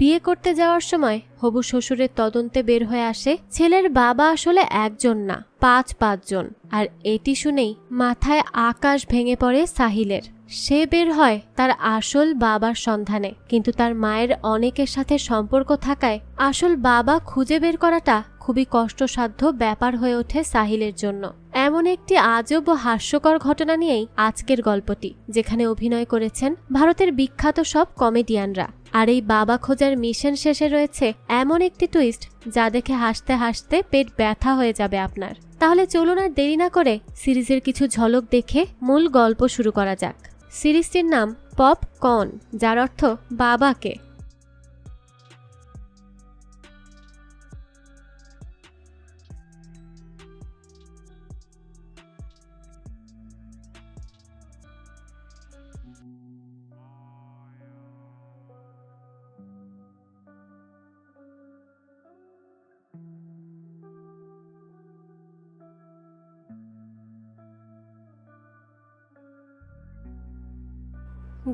বিয়ে করতে যাওয়ার সময় হবু শ্বশুরের তদন্তে বের হয়ে আসে ছেলের বাবা আসলে একজন না, ৫ জন। আর এটি শুনেই মাথায় আকাশ ভেঙে পড়ে সাহিলের। সে বের হয় তার আসল বাবার সন্ধানে, কিন্তু তার মায়ের অনেকের সাথে সম্পর্ক থাকায় আসল বাবা খুঁজে বের করাটা খুবই কষ্টসাধ্য ব্যাপার হয়ে ওঠে সাহিলের জন্য। এমন একটি আজব ও হাস্যকর ঘটনা নিয়েই আজকের গল্পটি, যেখানে অভিনয় করেছেন ভারতের বিখ্যাত সব কমেডিয়ানরা। আর এই বাবা খোঁজার মিশন শেষে রয়েছে এমন একটি টুইস্ট যা দেখে হাসতে হাসতে পেট ব্যথা হয়ে যাবে আপনার। তাহলে চলুন আর দেরি না করে সিরিজের কিছু ঝলক দেখে মূল গল্প শুরু করা যাক। সিরিজটির নাম পপকর্ন, যার অর্থ বাবাকে।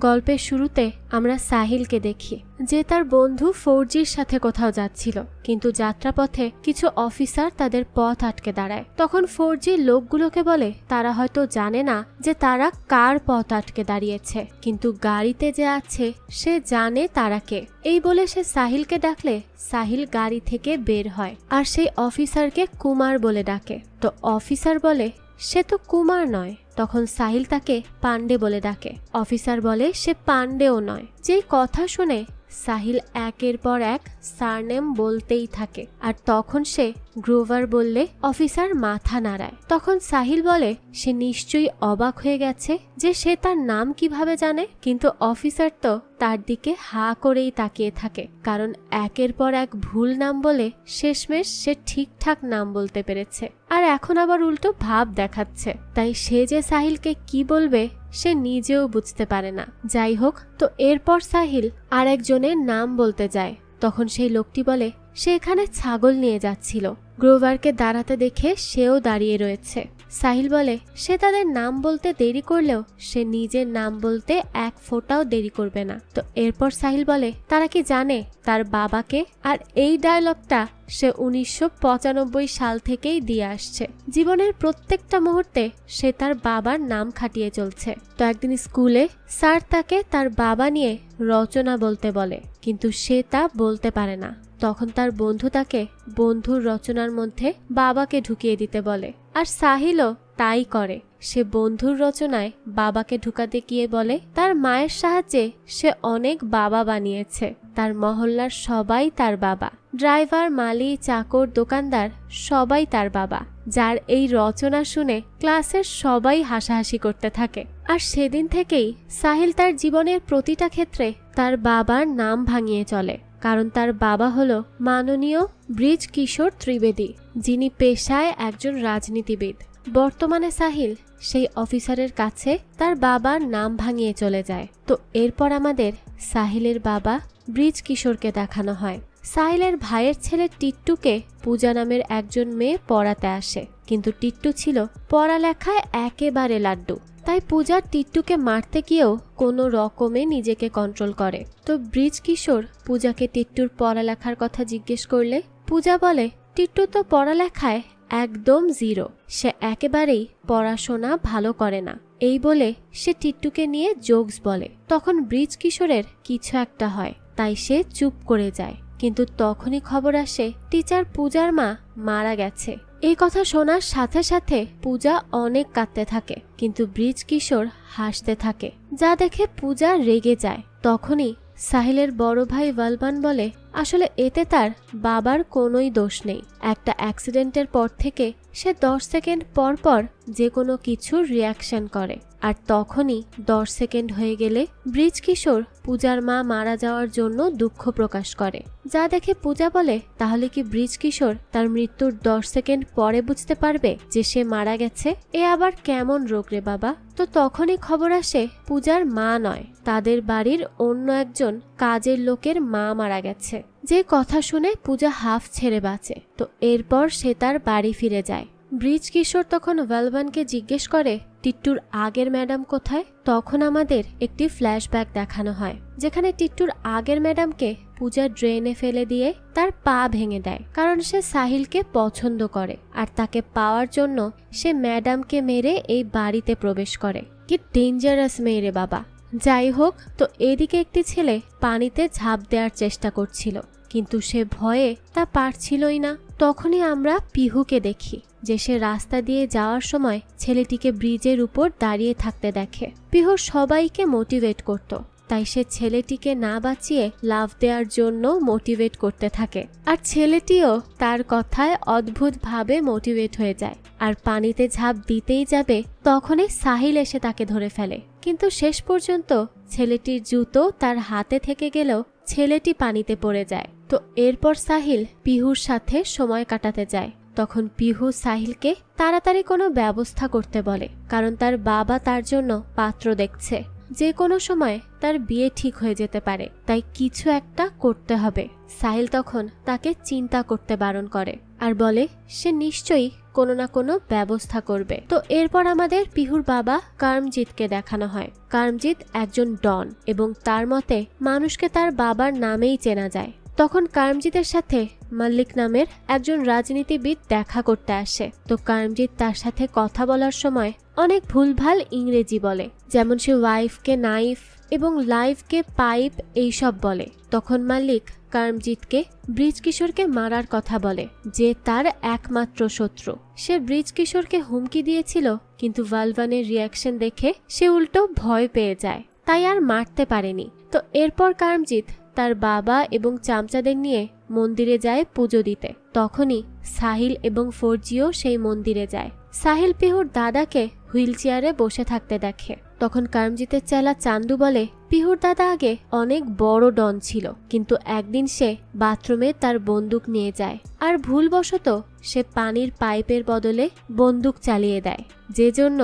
গল্পের শুরুতে আমরা সাহিলকে দেখি, যে তার বন্ধু ফৌজির সাথে কোথাও যাচ্ছিল, কিন্তু যাত্রাপথে কিছু অফিসার তাদের পথ আটকে দাঁড়ায়। তখন ফৌজি লোকগুলোকে বলে তারা হয়তো জানে না যে তারা কার পথ আটকে দাঁড়িয়েছে, কিন্তু গাড়িতে যে আছে সে জানে তারা কে। এই বলে সে সাহিলকে ডাকলে সাহিল গাড়ি থেকে বের হয় আর সেই অফিসারকে কুমার বলে ডাকে। তো অফিসার বলে সে তো কুমার নয়। তখন সাহিল তাকে পান্ডে বলে ডাকে। অফিসার বলে সে পান্ডেও নয়। যেই কথা শুনে সাহিল একের পর এক সারনেম বলতেই থাকে, আর তখন সে গ্রোভার বললে অফিসার মাথা নাড়ায়। তখন সাহিল বলে সে নিশ্চয়ই অবাক হয়ে গেছে যে সে তার নাম কিভাবে জানে, কিন্তু অফিসার তো তার দিকে হা করেই তাকিয়ে থাকে, কারণ একের পর এক ভুল নাম বলে শেষমেশ সে ঠিকঠাক নাম বলতে পেরেছে, আর এখন আবার উল্টো ভাব দেখাচ্ছে। তাই সে যে সাহিলকে কি বলবে সে নিজেও বুঝতে পারে না। যাই হোক, তো এরপর সাহিল আর একজনের নাম বলতে যায়। তখন সেই লোকটি বলে সে এখানে ছাগল নিয়ে যাচ্ছিল। গ্রোভারকে দাঁড়াতে দেখে সেও দাঁড়িয়ে রয়েছে। সাহিল বলে সে তাদের নাম বলতে দেরি করলেও সে নিজের নাম বলতে এক ফোঁটাও দেরি করবে না। তো এরপর সাহিল বলে তারা কি জানে তার বাবাকে, আর এই ডায়লগটা সে 1995 সাল থেকেই দিয়ে আসছে। জীবনের প্রত্যেকটা মুহূর্তে সে তার বাবার নাম খাটিয়ে চলছে। তো একদিন স্কুলে স্যার তাকে তার বাবা নিয়ে রচনা বলতে বলে, কিন্তু সে তা বলতে পারে না। তখন তার বন্ধু তাকে বন্ধুর রচনার মধ্যে বাবাকে ঢুকিয়ে দিতে বলে, আর সাহিলও তাই করে। সে বন্ধুর রচনায় বাবাকে ঢুকাতে গিয়ে বলে তার মায়ের সাহায্যে সে অনেক বাবা বানিয়েছে, তার মহল্লার সবাই তার বাবা, ড্রাইভার, মালি, চাকর, দোকানদার সবাই তার বাবা। যার এই রচনা শুনে ক্লাসের সবাই হাসাহাসি করতে থাকে। আর সেদিন থেকেই সাহিল তার জীবনের প্রতিটা ক্ষেত্রে তার বাবার নাম ভাঙিয়ে চলে, কারণ তার বাবা হলো মাননীয় ব্রিজ কিশোর ত্রিবেদী, যিনি পেশায় একজন রাজনীতিবিদ। বর্তমানে সাহিল সেই অফিসারের কাছে তার বাবার নাম ভাঙিয়ে চলে যায়। তো এরপর আমাদের সাহিলের বাবা ব্রিজ কিশোরকে দেখানো হয়। সাহিলের ভাইয়ের ছেলে টিট্টুকে পূজা নামের একজন মেয়ে পড়াতে আসে, কিন্তু টিট্টু ছিল পড়ালেখায় একেবারে লাড্ডু। তাই পূজা টিট্টুকে মারতে গিয়েও কোনো রকমে নিজেকে কন্ট্রোল করে। তো ব্রিজ কিশোর পূজাকে টিট্টুর পড়ালেখার কথা জিজ্ঞেস করলে পূজা বলে টিট্টু তো পড়ালেখায় একদম জিরো, সে একেবারেই পড়াশোনা ভালো করে না। এই বলে সে টিট্টুকে নিয়ে জোকস বলে। তখন ব্রিজ কিশোরের কিছু একটা হয়, তাই সে চুপ করে যায়। কিন্তু তখনই খবর আসে টিচার পূজার মা মারা গেছে। এই কথা শোনার সাথে সাথে পূজা অনেক কাঁদতে থাকে, কিন্তু ব্রিজ কিশোর হাসতে থাকে, যা দেখে পূজা রেগে যায়। তখনই সাহিলের বড় ভাই বলবান বলে আসলে এতে তার বাবার কোনোই দোষ নেই। একটা অ্যাক্সিডেন্টের পর থেকে সে 10 সেকেন্ড পর পর যে কোনো কিছুর রিয়াকশন করে, আর তখনই 10 সেকেন্ড হয়ে গেলে ব্রিজ কিশোর পূজার মা মারা যাওয়ার জন্য দুঃখ প্রকাশ করে। যা দেখে পূজা বলে তাহলে কি ব্রিজ কিশোর তার মৃত্যুর 10 সেকেন্ড পরে বুঝতে পারবে যে সে মারা গেছে? এ আবার কেমন রোগ রে বাবা। তো তখনই খবর আসে পূজার মা নয়, তাদের বাড়ির অন্য একজন কাজের লোকের মা মারা গেছে। যে কথা শুনে পূজা হাফ ছেড়ে বাঁচে। তো এরপর সে তার বাড়ি ফিরে যায়। ব্রিজ কিশোর তখন বলবানকে জিজ্ঞেস করে টিট্টুর আগের ম্যাডাম কোথায়? তখন আমাদের একটি ফ্ল্যাশব্যাক দেখানো হয়, যেখানে টিট্টুর আগের ম্যাডামকে পূজা ড্রেনে ফেলে দিয়ে তার পা ভেঙে দেয়, কারণ সে সাহিলকে পছন্দ করে আর তাকে পাওয়ার জন্য সে ম্যাডামকে মেরে এই বাড়িতে প্রবেশ করে। কি ডেঞ্জারাস মেয়ে রে বাবা। যাই হোক, তো এদিকে একটি ছেলে পানিতে ঝাঁপ দেওয়ার চেষ্টা করছিল, কিন্তু সে ভয়ে তা পারছিলই না। তখনই আমরা পিহুকে দেখি যে সে রাস্তা দিয়ে যাওয়ার সময় ছেলেটিকে ব্রিজের উপর দাঁড়িয়ে থাকতে দেখে। পিহু সবাইকে মোটিভেট করত, তাই সে ছেলেটিকে না বাঁচিয়ে লাফ দেওয়ার জন্য মোটিভেট করতে থাকে, আর ছেলেটিও তার কথায় অদ্ভুতভাবে মোটিভেট হয়ে যায় আর পানিতে ঝাঁপ দিতেই যাবে, তখনই সাহিল এসে তাকে ধরে ফেলে। কিন্তু শেষ পর্যন্ত ছেলেটির জুতো তার হাতে থেকে গেলেও ছেলেটি পানিতে পড়ে যায়। তো এরপর সাহিল পিহুর সাথে সময় কাটাতে যায়। তখন পিহু সাহিলকে তাড়াতাড়ি কোনো ব্যবস্থা করতে বলে, কারণ তার বাবা তার জন্য পাত্র দেখছে। যে কোনো সময় তার বিয়ে ঠিক হয়ে যেতে পারে, তাই কিছু একটা করতে হবে। সাহিল তখন তাকে চিন্তা করতে বারণ করে আর বলে সে নিশ্চয়ই কোনো না কোনো ব্যবস্থা করবে। তো এরপর আমাদের পিহুর বাবা কারমজিৎকে দেখানো হয়। কারমজিৎ একজন ডন এবং তার মতে মানুষকে তার বাবার নামেই চেনা যায়। তখন কারমজিতের সাথে মাল্লিক নামের একজন রাজনীতিবিদ দেখা করতে আসে। তো কারমজিৎ তার সাথে কথা বলার সময় অনেক ভুলভাল ইংরেজি বলে, যেমন সে ওয়াইফকে নাইফ এবং লাইফকে পাইপ এইসব বলে। তখন মাল্লিক কারমজিৎকে ব্রিজ কিশোরকে মারার কথা বলে, যে তার একমাত্র শত্রু। সে ব্রিজ কিশোরকে হুমকি দিয়েছিল, কিন্তু ভালভানের রিয়াকশন দেখে সে উল্টো ভয় পেয়ে যায়, তাই আর মারতে পারেনি। তো এরপর কারমজিৎ তার বাবা এবং চামচাদের নিয়ে মন্দিরে যায় পুজো দিতে। তখনই সাহিল এবং ফৌজিও সেই মন্দিরে যায়। সাহিল পিহুর দাদাকে হুইল চেয়ারে বসে থাকতে দেখে। তখন কারমজিতের চেলা চান্দু বলে পিহুর দাদা আগে অনেক বড় ডন ছিল, কিন্তু একদিন সে বাথরুমে তার বন্দুক নিয়ে যায় আর ভুলবশত সে পানির পাইপের বদলে বন্দুক চালিয়ে দেয়, যে জন্য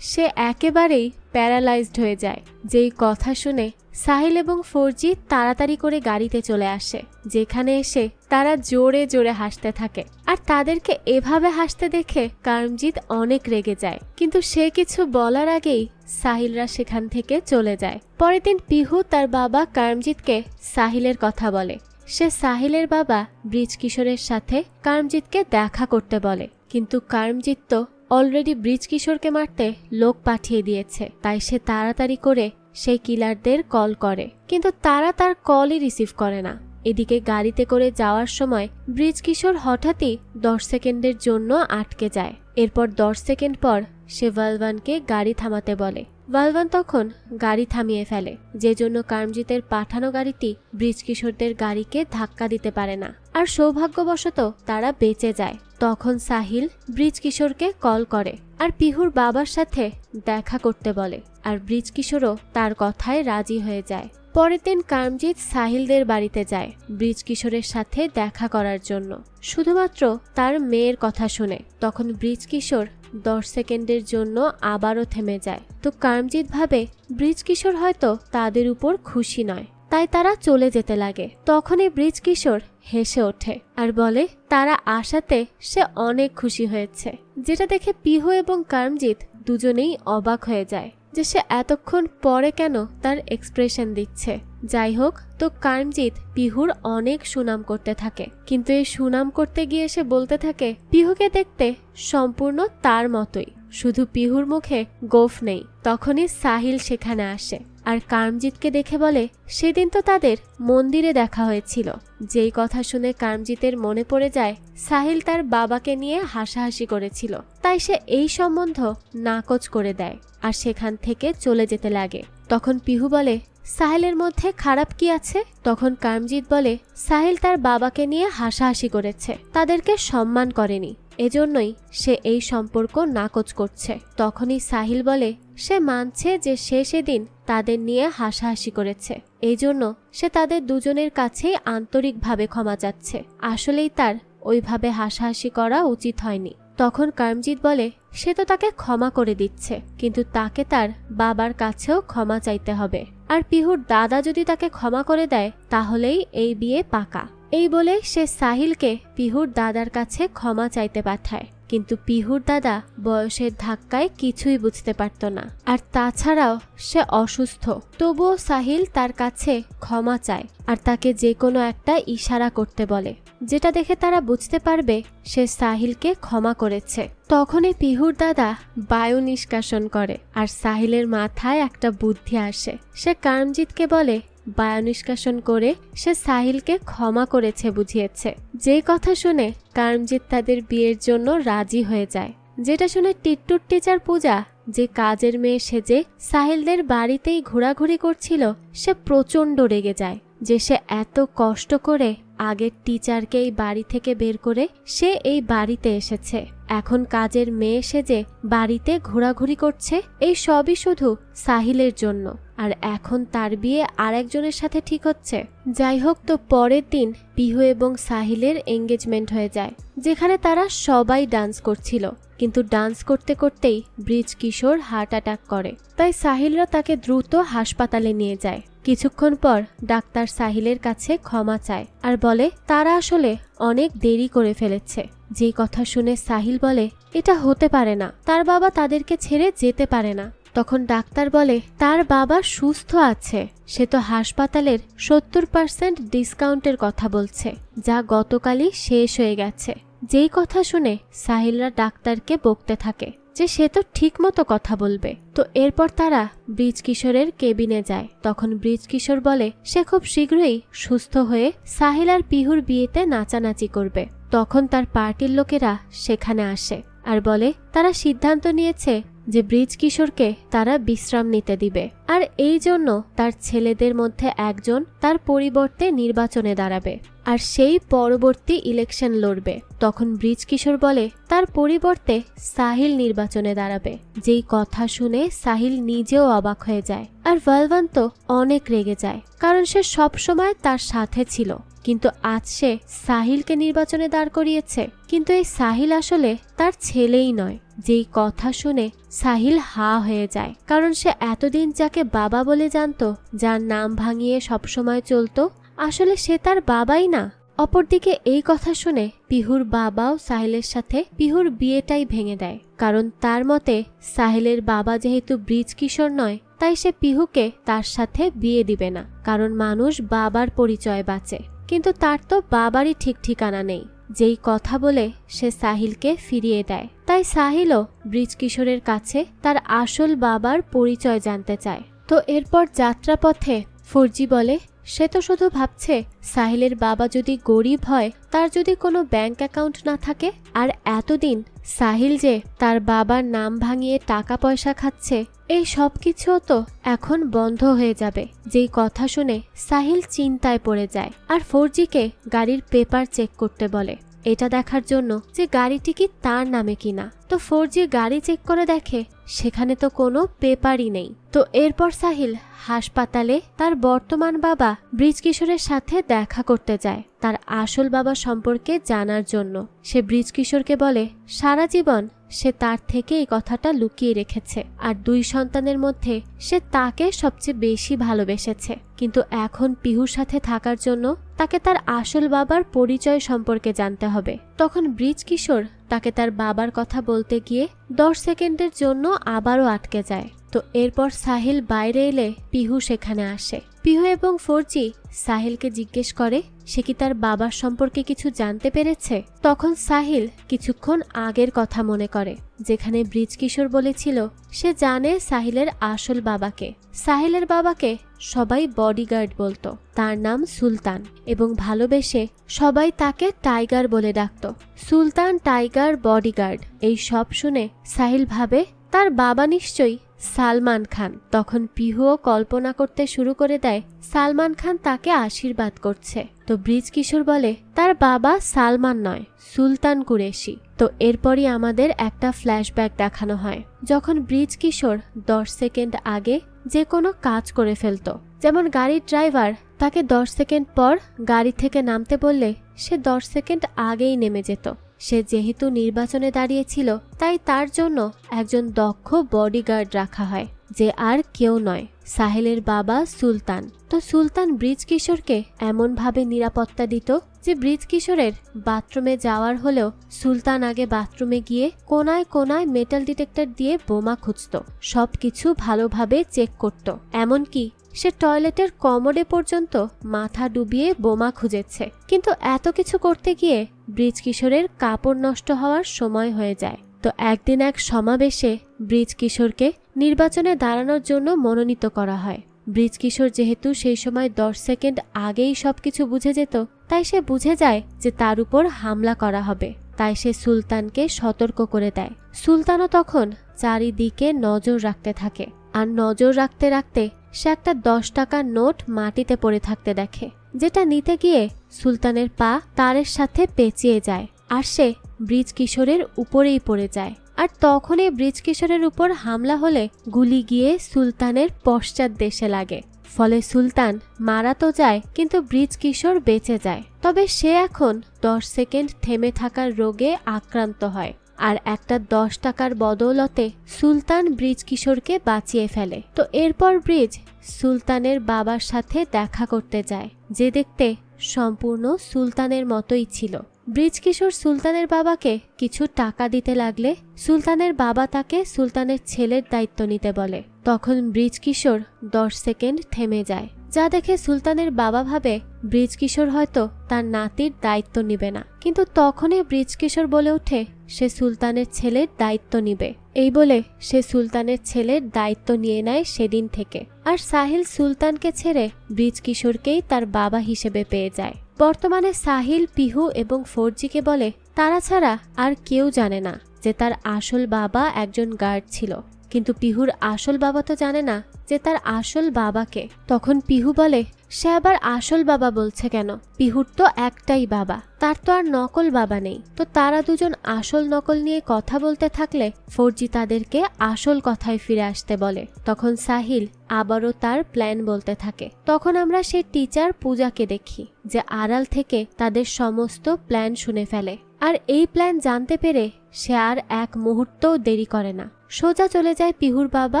সে একেবারেই প্যারালাইজড হয়ে যায়। যেই কথা শুনে সাহিল এবং ফৌজি তাড়াতাড়ি করে গাড়িতে চলে আসে, যেখানে এসে তারা জোরে জোরে হাসতে থাকে। আর তাদেরকে এভাবে হাসতে দেখে কারমজিৎ অনেক রেগে যায়, কিন্তু সে কিছু বলার আগেই সাহিলরা সেখান থেকে চলে যায়। পরের দিন পিহু তার বাবা কারমজিৎকে সাহিলের কথা বলে। সে সাহিলের বাবা ব্রিজ কিশোরের সাথে কারমজিৎকে দেখা করতে বলে, কিন্তু কারমজিৎ তো অলরেডি ব্রিজ কিশোরকে মারতে লোক পাঠিয়ে দিয়েছে, তাই সে তাড়াতাড়ি করে সেই কিলারদের কল করে, কিন্তু তারা তার কলই রিসিভ করে না। এদিকে গাড়িতে করে যাওয়ার সময় ব্রিজ কিশোর হঠাৎই 10 সেকেন্ডের জন্য আটকে যায়। এরপর 10 সেকেন্ড পর সে ভালভানকে গাড়ি থামাতে বলে। ভালভান তখন গাড়ি থামিয়ে ফেলে, যে জন্য কারমজিতের পাঠানো গাড়িটি ব্রিজ কিশোরদের গাড়িকে ধাক্কা দিতে পারে না, আর সৌভাগ্যবশত তারা বেঁচে যায়। তখন সাহিল ব্রিজ কিশোরকে কল করে আর পিহুর বাবার সাথে দেখা করতে বলে, আর ব্রিজ কিশোরও তার কথায় রাজি হয়ে যায়। পরের দিন কারমজিৎ সাহিলদের বাড়িতে যায় ব্রিজ কিশোরের সাথে দেখা করার জন্য, শুধুমাত্র তার মেয়ের কথা শুনে। তখন ব্রিজ কিশোর 10 সেকেন্ডের জন্য আবারও থেমে যায়। তো কারমজিৎ ভাবে ব্রিজ কিশোর হয়তো তাদের উপর খুশি নয়, তাই তারা চলে যেতে লাগে। তখনই ব্রিজ কিশোর হেসে ওঠে আর বলে তারা আসাতে সে অনেক খুশি হয়েছে, যেটা দেখে পিহু এবং কারমজিৎ দুজনেই অবাক হয়ে যায় যে সে এতক্ষণ পরে কেন তার এক্সপ্রেশন দিচ্ছে। যাই হোক, তো কারমজিৎ পিহুর অনেক সুনাম করতে থাকে, কিন্তু এই সুনাম করতে গিয়ে সে বলতে থাকে পিহুকে দেখতে সম্পূর্ণ তার মতোই, শুধু পিহুর মুখে গোঁফ নেই। তখনই সাহিল সেখানে আসে আর কারমজিৎকে দেখে বলে সেদিন তো তাদের মন্দিরে দেখা হয়েছিল। যেই কথা শুনে কারমজিতের মনে পড়ে যায় সাহিল তার বাবাকে নিয়ে হাসাহাসি করেছিল, তাই সে এই সম্বন্ধ নাকচ করে দেয় আর সেখান থেকে চলে যেতে লাগে। তখন পিহু বলে সাহিলের মধ্যে খারাপ কি আছে? তখন কারমজিৎ বলে সাহিল তার বাবাকে নিয়ে হাসাহাসি করেছে, তাদেরকে সম্মান করেনি, এজন্যই সে এই সম্পর্ক নাকচ করছে। তখনই সাহিল বলে সে মানছে যে সে সেদিন তাদের নিয়ে হাসাহাসি করেছে, এই জন্য সে তাদের দুজনের কাছেই আন্তরিকভাবে ক্ষমা চাচ্ছে, আসলেই তার ওইভাবে হাসাহাসি করা উচিত হয়নি। তখন কারমজিৎ বলে সে তো তাকে ক্ষমা করে দিচ্ছে, কিন্তু তাকে তার বাবার কাছেও ক্ষমা চাইতে হবে, আর পিহুর দাদা যদি তাকে ক্ষমা করে দেয় তাহলেই এই বিয়ে পাকা। এই বলে সে সাহিলকে পিহুর দাদার কাছে ক্ষমা চাইতে পাঠায়, কিন্তু পিহুর দাদা বয়সের ধাক্কায় কিছুই বুঝতে পারত না, আর তাছাড়াও সে অসুস্থ। তবুও সাহিল তার কাছে ক্ষমা চায় আর তাকে যে কোনো একটা ইশারা করতে বলে, যেটা দেখে তারা বুঝতে পারবে সে সাহিলকে ক্ষমা করেছে। তখনই পিহুর দাদা বায়ু নিষ্কাশন করে আর সাহিলের মাথায় একটা বুদ্ধি আসে। সে কারমজিৎকে বলে বায়ু নিষ্কাশন করে সে সাহিলকে ক্ষমা করেছে বুঝিয়েছে। যেই কথা শুনে কারমজিৎ তাদের বিয়ের জন্য রাজি হয়ে যায়। যেটা শুনে টিট্টুর টিচার পূজা, যে কাজের মেয়ে সেজে সাহিলদের বাড়িতেই ঘোরাঘুরি করছিল, সে প্রচণ্ড রেগে যায় যে সে এত কষ্ট করে আগের টিচারকে এই বাড়ি থেকে বের করে সে এই বাড়িতে এসেছে, এখন কাজের মেয়ে সেজে বাড়িতে ঘোরাঘুরি করছে। এই সবই শুধু সাহিলের জন্য, আর এখন তার বিয়ে আরেকজনের সাথে ঠিক হচ্ছে। যাই হোক, তো পরের দিন পিহু এবং সাহিলের এঙ্গেজমেন্ট হয়ে যায়, যেখানে তারা সবাই ডান্স করছিল। কিন্তু ডান্স করতে করতেই ব্রিজ কিশোর হার্ট অ্যাটাক করে, তাই সাহিলরা তাকে দ্রুত হাসপাতালে নিয়ে যায়। কিছুক্ষণ পর ডাক্তার সাহিলের কাছে ক্ষমা চায় আর বলে তারা আসলে অনেক দেরি করে ফেলেছে। যেই কথা শুনে সাহিল বলে এটা হতে পারে না, তার বাবা তাদেরকে ছেড়ে যেতে পারে না। তখন ডাক্তার বলে তার বাবা সুস্থ আছে, সে তো হাসপাতালের 70% ডিসকাউন্টের কথা বলছে, যা গতকালই শেষ হয়ে গেছে। যেই কথা শুনে সাহিলরা ডাক্তারকে বকতে থাকে যে সে তো ঠিক মতো কথা বলবে। তো এরপর তারা ব্রিজ কিশোরের কেবিনে যায়। তখন ব্রিজ কিশোর বলে সে খুব শীঘ্রই সুস্থ হয়ে সাহিল আর পিহুর বিয়েতে নাচানাচি করবে। তখন তার পার্টির লোকেরা সেখানে আসে আর বলে তারা সিদ্ধান্ত নিয়েছে যে ব্রিজ কিশোরকে তারা বিশ্রাম নিতে দিবে, আর এই জন্য তার ছেলেদের মধ্যে একজন তার পরিবর্তে নির্বাচনে দাঁড়াবে আর সেই পরবর্তী ইলেকশন লড়বে। তখন ব্রিজ কিশোর বলে তার পরিবর্তে সাহিল নির্বাচনে দাঁড়াবে। যেই কথা শুনে সাহিল নিজেও অবাক হয়ে যায় আর ভালভান তো অনেক রেগে যায়, কারণ সে সব সময় তার সাথে ছিল, কিন্তু আজ সে সাহিলকে নির্বাচনে দাঁড় করিয়েছে। কিন্তু এই সাহিল আসলে তার ছেলেই নয়। যেই কথা শুনে সাহিল হা হয়ে যায়, কারণ সে এতদিন যাকে বাবা বলে জানতো, যার নাম ভাঙিয়ে সবসময় চলতো, আসলে সে তার বাবাই না। অপরদিকে এই কথা শুনে পিহুর বাবাও সাহিলের সাথে পিহুর বিয়েটাই ভেঙে দেয়, কারণ তার মতে সাহিলের বাবা যেহেতু ব্রিজ কিশোর নয়, তাই সে পিহুকে তার সাথে বিয়ে দিবে না, কারণ মানুষ বাবার পরিচয় বাঁচে, কিন্তু তার তো বাবারই ঠিক ঠিকানা নেই। যেই কথা বলে সে সাহিলকে ফিরিয়ে দেয়। তাই সাহিলও ব্রিজ কিশোরের কাছে তার আসল বাবার পরিচয় জানতে চায়। তো এরপর যাত্রাপথে ফর্জি বলে সে তো শুধু ভাবছে সাহিলের বাবা যদি গরিব হয়, তার যদি কোনো ব্যাংক অ্যাকাউন্ট না থাকে, আর এতদিন সাহিল যে তার বাবার নাম ভাঙিয়ে টাকা পয়সা খাচ্ছে, এই সব কিছুও তো এখন বন্ধ হয়ে যাবে। যেই কথা শুনে সাহিল চিন্তায় পড়ে যায় আর ফর্জিকে গাড়ির পেপার চেক করতে বলে, এটা দেখার জন্য যে গাড়িটি কি তার নামে কিনা। তো ফর্জি গাড়ি চেক করে দেখে সেখানে তো কোনো পেপারই নেই। তো এরপর সাহিল হাসপাতালে তার বর্তমান বাবা ব্রিজ কিশোরের সাথে দেখা করতে যায়, তার আসল বাবা সম্পর্কে জানার জন্য। সে ব্রিজ কিশোরকে বলে সারা জীবন সে তার থেকে এই কথাটা লুকিয়ে রেখেছে, আর 2 সন্তানের মধ্যে সে তাকে সবচেয়ে বেশি ভালোবেসেছে, কিন্তু এখন পিহুর সাথে থাকার জন্য তাকে তার আসল বাবার পরিচয় সম্পর্কে জানতে হবে। তখন ব্রিজ কিশোর তাকে তার বাবার কথা বলতে গিয়ে 10 সেকেন্ডের জন্য আবারও আটকে যায়। তো এরপর সাহিল বাইরে এলে পিহু সেখানে আসে। পিহু এবং ফর্জি সাহিলকে জিজ্ঞেস করে সে কি তার বাবার সম্পর্কে কিছু জানতে পেরেছে। তখন সাহিল কিছুক্ষণ আগের কথা মনে করে, যেখানে ব্রিজ কিশোর বলেছিল সে জানে সাহিলের আসল বাবাকে। সাহিলের বাবাকে সবাই বডিগার্ড বলতো, তার নাম সুলতান, এবং ভালোবেসে সবাই তাকে টাইগার বলে ডাকত। সুলতান, টাইগার, বডিগার্ড, এই সব শুনে সাহিল ভাবে তার বাবা নিশ্চয়ই সালমান খান। তখন পিহুও কল্পনা করতে শুরু করে দেয় সালমান খান তাকে আশীর্বাদ করছে। তো ব্রিজ কিশোর বলে তার বাবা সালমান নয়, সুলতান কুরেশি। তো এরপরই আমাদের একটা ফ্ল্যাশব্যাক দেখানো হয়, যখন ব্রিজ কিশোর 10 সেকেন্ড আগে যে কোনো কাজ করে ফেলতো। যেমন গাড়ির ড্রাইভার তাকে 10 সেকেন্ড পর গাড়ি থেকে নামতে বললে সে 10 সেকেন্ড আগেই নেমে যেত। সে যেহেতু নির্বাচনে দাঁড়িয়েছিল, তাই তার জন্য একজন দক্ষ বডিগার্ড রাখা হয়, যে আর কেউ নয়, সাহেলের বাবা সুলতান। তো সুলতান ব্রিজ কিশোরকে এমনভাবে নিরাপত্তা দিত যে ব্রিজ কিশোরের বাথরুমে যাওয়ার হলেও সুলতান আগে বাথরুমে গিয়ে কোনায় কোনায় মেটাল ডিটেক্টর দিয়ে বোমা খুঁজত, সবকিছু ভালোভাবে চেক করত। এমনকি সে টয়লেটের কমোডে পর্যন্ত মাথা ডুবিয়ে বোমা খুঁজেছে। কিন্তু এত কিছু করতে গিয়ে ব্রিজ কিশোরের কাপড় নষ্ট হওয়ার সময় হয়ে যায়। তো একদিন এক সমাবেশে ব্রিজ কিশোরকে নির্বাচনে দাঁড়ানোর জন্য মনোনীত করা হয়। ব্রিজ কিশোর যেহেতু সেই সময় 10 সেকেন্ড আগেই সবকিছু বুঝে যেত, তাই সে বুঝে যায় যে তার উপর হামলা করা হবে। তাই সে সুলতানকে সতর্ক করে দেয়। সুলতানও তখন চারিদিকে নজর রাখতে থাকে। আর নজর রাখতে রাখতে সে একটা 10 টাকার নোট মাটিতে পড়ে থাকতে দেখে, যেটা নিতে গিয়ে সুলতানের পা তারের সাথে পেঁচিয়ে যায় আর সে ব্রিজ কিশোরের উপরেই পড়ে যায়। আর তখনই ব্রিজ কিশোরের উপর হামলা হলে গুলি গিয়ে সুলতানের পশ্চাৎ দেশে লাগে। ফলে সুলতান মারা তো যায়, কিন্তু ব্রিজ কিশোর বেঁচে যায়। তবে সে এখন 10 সেকেন্ড থেমে থাকার রোগে আক্রান্ত হয়। আর একটা 10 টাকার বদৌলতে সুলতান ব্রিজ কিশোরকে বাঁচিয়ে ফেলে। তো এরপর ব্রিজ সুলতানের বাবার সাথে দেখা করতে যায়, যে দেখতে সম্পূর্ণ সুলতানের মতোই ছিল। ব্রিজ কিশোর সুলতানের বাবাকে কিছু টাকা দিতে লাগলে সুলতানের বাবা তাকে সুলতানের ছেলের দায়িত্ব নিতে বলে। তখন ব্রিজ কিশোর 10 সেকেন্ড থেমে যায়, যা দেখে সুলতানের বাবা ভাবে ব্রিজ কিশোর হয়তো তার নাতির দায়িত্ব নিবে না। কিন্তু তখনই ব্রিজ কিশোর বলে ওঠে সে সুলতানের ছেলের দায়িত্ব নিবে। এই বলে সে সুলতানের ছেলের দায়িত্ব নিয়ে নেয় সেদিন থেকে। আর সাহিল সুলতানকে ছেড়ে ব্রিজ কিশোরকেই তার বাবা হিসেবে পেয়ে যায়। বর্তমানে সাহিল, পিহু এবং ফৌজি বলে তারা ছাড়া আর কেউ জানে না যে তার আসল বাবা একজন গার্ড ছিল। কিন্তু পিহুর আসল বাবা তো জানে না যে তার আসল বাবাকে। তখন পিহু বলে সে আবার আসল বাবা বলছে কেন? পিহুর তো একটাই বাবা, তার তো আর নকল বাবা নেই। তো তারা দুজন আসল নকল নিয়ে কথা বলতে থাকলে ফৌজি তাদেরকে আসল কথায় ফিরে আসতে বলে। তখন সাহিল আবারও তার প্ল্যান বলতে থাকে। তখন আমরা সেই টিচার পূজাকে দেখি যে আড়াল থেকে তাদের সমস্ত প্ল্যান শুনে ফেলে। আর এই প্ল্যান জানতে পেরে সে আর এক মুহূর্তও দেরি করে না, সোজা চলে যায় পিহুর বাবা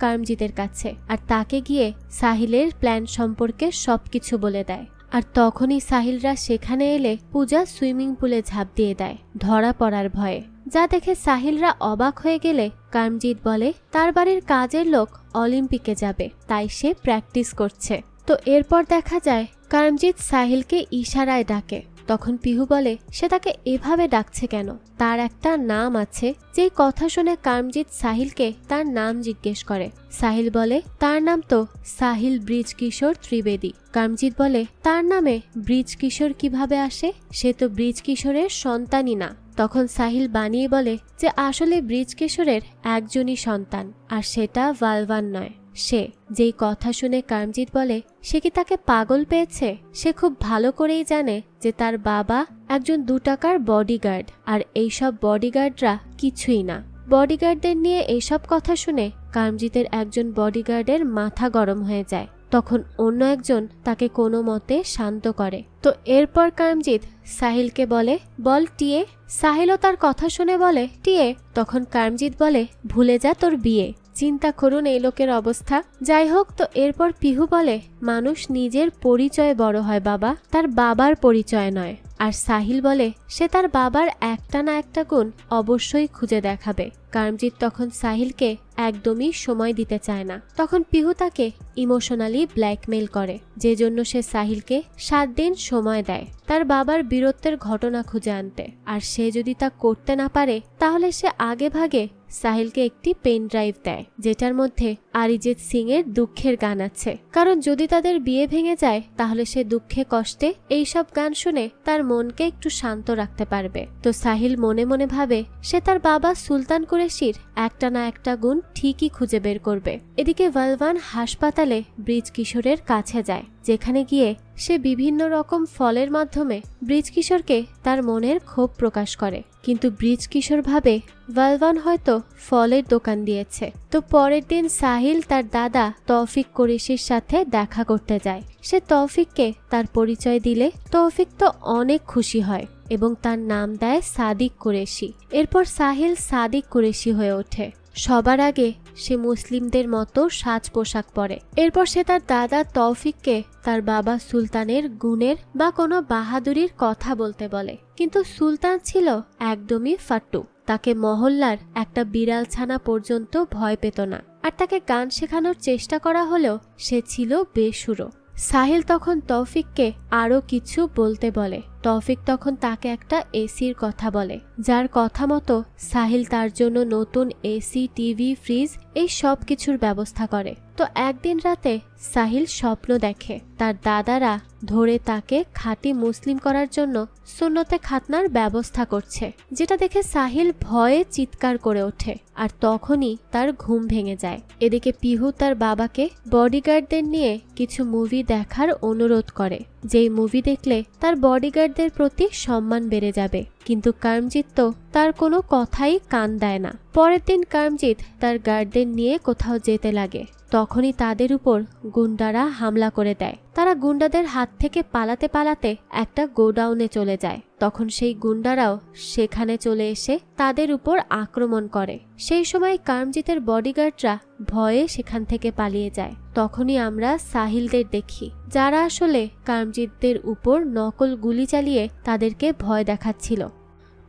কারমজিতের কাছে আর তাকে গিয়ে সাহিলের প্ল্যান সম্পর্কে সবকিছু বলে দেয়। আর তখনই সাহিলরা সেখানে এলে পূজা সুইমিং পুলে ঝাঁপ দিয়ে দেয় ধরা পড়ার ভয়ে, যা দেখে সাহিলরা অবাক হয়ে গেলে কারমজিৎ বলে তার বাড়ির কাজের লোক অলিম্পিকে যাবে, তাই সে প্র্যাকটিস করছে। তো এরপর দেখা যায় কারমজিৎ সাহিলকে ইশারায় ডাকে। তখন পিহু বলে সে তাকে এভাবে ডাকছে কেন, তার একটা নাম আছে। যেই কথা শুনে কারমজিৎ সাহিলকে তার নাম জিজ্ঞেস করে। সাহিল বলে তার নাম তো সাহিল ব্রিজ কিশোর ত্রিবেদী। কারমজিৎ বলে তার নামে ব্রিজ কিশোর কিভাবে আসে, সে তো ব্রিজ কিশোরের সন্তানই না। তখন সাহিল বানিয়ে বলে যে আসলে ব্রিজ কিশোরের একজনই সন্তান, আর সেটা ভালভান নয়। সে যেই কথা শুনে কারমজিৎ বলে সে কি তাকে পাগল পেয়েছে? সে খুব ভালো করেই জানে যে তার বাবা একজন 2 টাকার বডিগার্ড, আর এইসব বডিগার্ডরা কিছুই না। বডিগার্ডদের নিয়ে এইসব কথা শুনে কারমজিতের একজন বডিগার্ডের মাথা গরম হয়ে যায়। তখন অন্য একজন তাকে কোনো মতে শান্ত করে। তো এরপর কারমজিৎ সাহিলকে বলে বল টিয়ে। সাহিলও তার কথা শুনে বলে টিয়ে। তখন কারমজিৎ বলে ভুলে যা তোর বিয়ে। চিন্তা করুন এই লোকের অবস্থা। যাই হোক, তো এরপর পিহু বলে মানুষ নিজের পরিচয় বড় হয় বাবা, তার বাবার পরিচয় নয়। আর সাহিল বলে সে তার বাবার একটা না একটা গুণ অবশ্যই খুঁজে দেখাবে। কারমজিৎ তখন সাহিলকে একদমই সময় দিতে চায় না। তখন পিহু তাকে ইমোশনালি ব্ল্যাকমেইল করে, যে জন্য সে সাহিলকে 7 দিন সময় দেয় তার বাবার বীরত্বের ঘটনা খুঁজে আনতে। আর সে যদি তা করতে না পারে তাহলে সে আগে ভাগে সাহিলকে একটি পেন ড্রাইভ দেয়, যেটার মধ্যে অরিজিৎ সিং এর দুঃখের গান আছে। কারণ যদি তাদের বিয়ে ভেঙে যায় তাহলে সে দুঃখে কষ্টে এইসব গান শুনে তার মনকে একটু শান্ত রাখতে পারবে। তো সাহিল মনে মনে ভাবে সে তার বাবা সুলতান কুরেশির একটা না একটা গুণ ঠিকই খুঁজে বের করবে। এদিকে ভালভান হাসপাতালে ব্রিজ কিশোরের কাছে যায়, যেখানে গিয়ে সে বিভিন্ন রকম ফলের মাধ্যমে ব্রিজ কিশোরকে তার মনের ক্ষোভ প্রকাশ করে। কিন্তু ব্রিজ কিশোর ভাবে ভালভান হয়তো ফলের দোকান দিয়েছে। তো পরের দিন সাহিল তার দাদা তৌফিক কুরেশির সাথে দেখা করতে যায়। সে তৌফিককে তার পরিচয় দিলে তৌফিক তো অনেক খুশি হয় এবং তার নাম দেয় সাদিক কুরেশি। এরপর সাহিল সাদিক কুরেশি হয়ে ওঠে। সবার আগে সে মুসলিমদের মতো সাজ পোশাক পরে। এরপর সে তার দাদা তৌফিককে তার বাবা সুলতানের গুণের বা কোনো বাহাদুরির কথা বলতে বলে, কিন্তু সুলতান ছিল একদমই ফাট্টু। তাকে মহল্লার একটা বিড়াল ছানা পর্যন্ত ভয় পেত না, আর তাকে গান শেখানোর চেষ্টা করা হলেও সে ছিল বেসুরো। সাহিল তখন তৌফিককে আরও কিছু বলতে বলে। তৌফিক তখন তাকে একটা এসির কথা বলে, যার কথা মতো সাহিল তার জন্য নতুন এসি, টিভি, ফ্রিজ এই সব কিছুর ব্যবস্থা করে। তো একদিন রাতে সাহিল স্বপ্ন দেখে তার দাদারা ধরে তাকে খাঁটি মুসলিম করার জন্য সুন্নতে খাতনার ব্যবস্থা করছে, যেটা দেখে সাহিল ভয়ে চিৎকার করে ওঠে, আর তখনই তার ঘুম ভেঙে যায়। এদিকে পিহু তার বাবাকে বডিগার্ডদের নিয়ে কিছু মুভি দেখার অনুরোধ করে, যেই মুভি দেখলে তার বডিগার্ডদের প্রতি সম্মান বেড়ে যাবে। কিন্তু করমজিৎ তো তার কোনো কথাই কান দেয় না। পরের দিন করমজিৎ তার গার্ডদের নিয়ে কোথাও যেতে লাগে, তখনই তাদের উপর গুন্ডারা হামলা করে দেয়। তারা গুন্ডাদের হাত থেকে পালাতে পালাতে একটা গোডাউনে চলে যায়। তখন সেই গুন্ডারাও সেখানে চলে এসে তাদের উপর আক্রমণ করে। সেই সময় করমজিতের বডিগার্ডরা ভয়ে সেখান থেকে পালিয়ে যায়। তখনই আমরা সাহিলদের দেখি, যারা আসলে করমজিতদের উপর নকল গুলি চালিয়ে তাদেরকে ভয় দেখাচ্ছিল।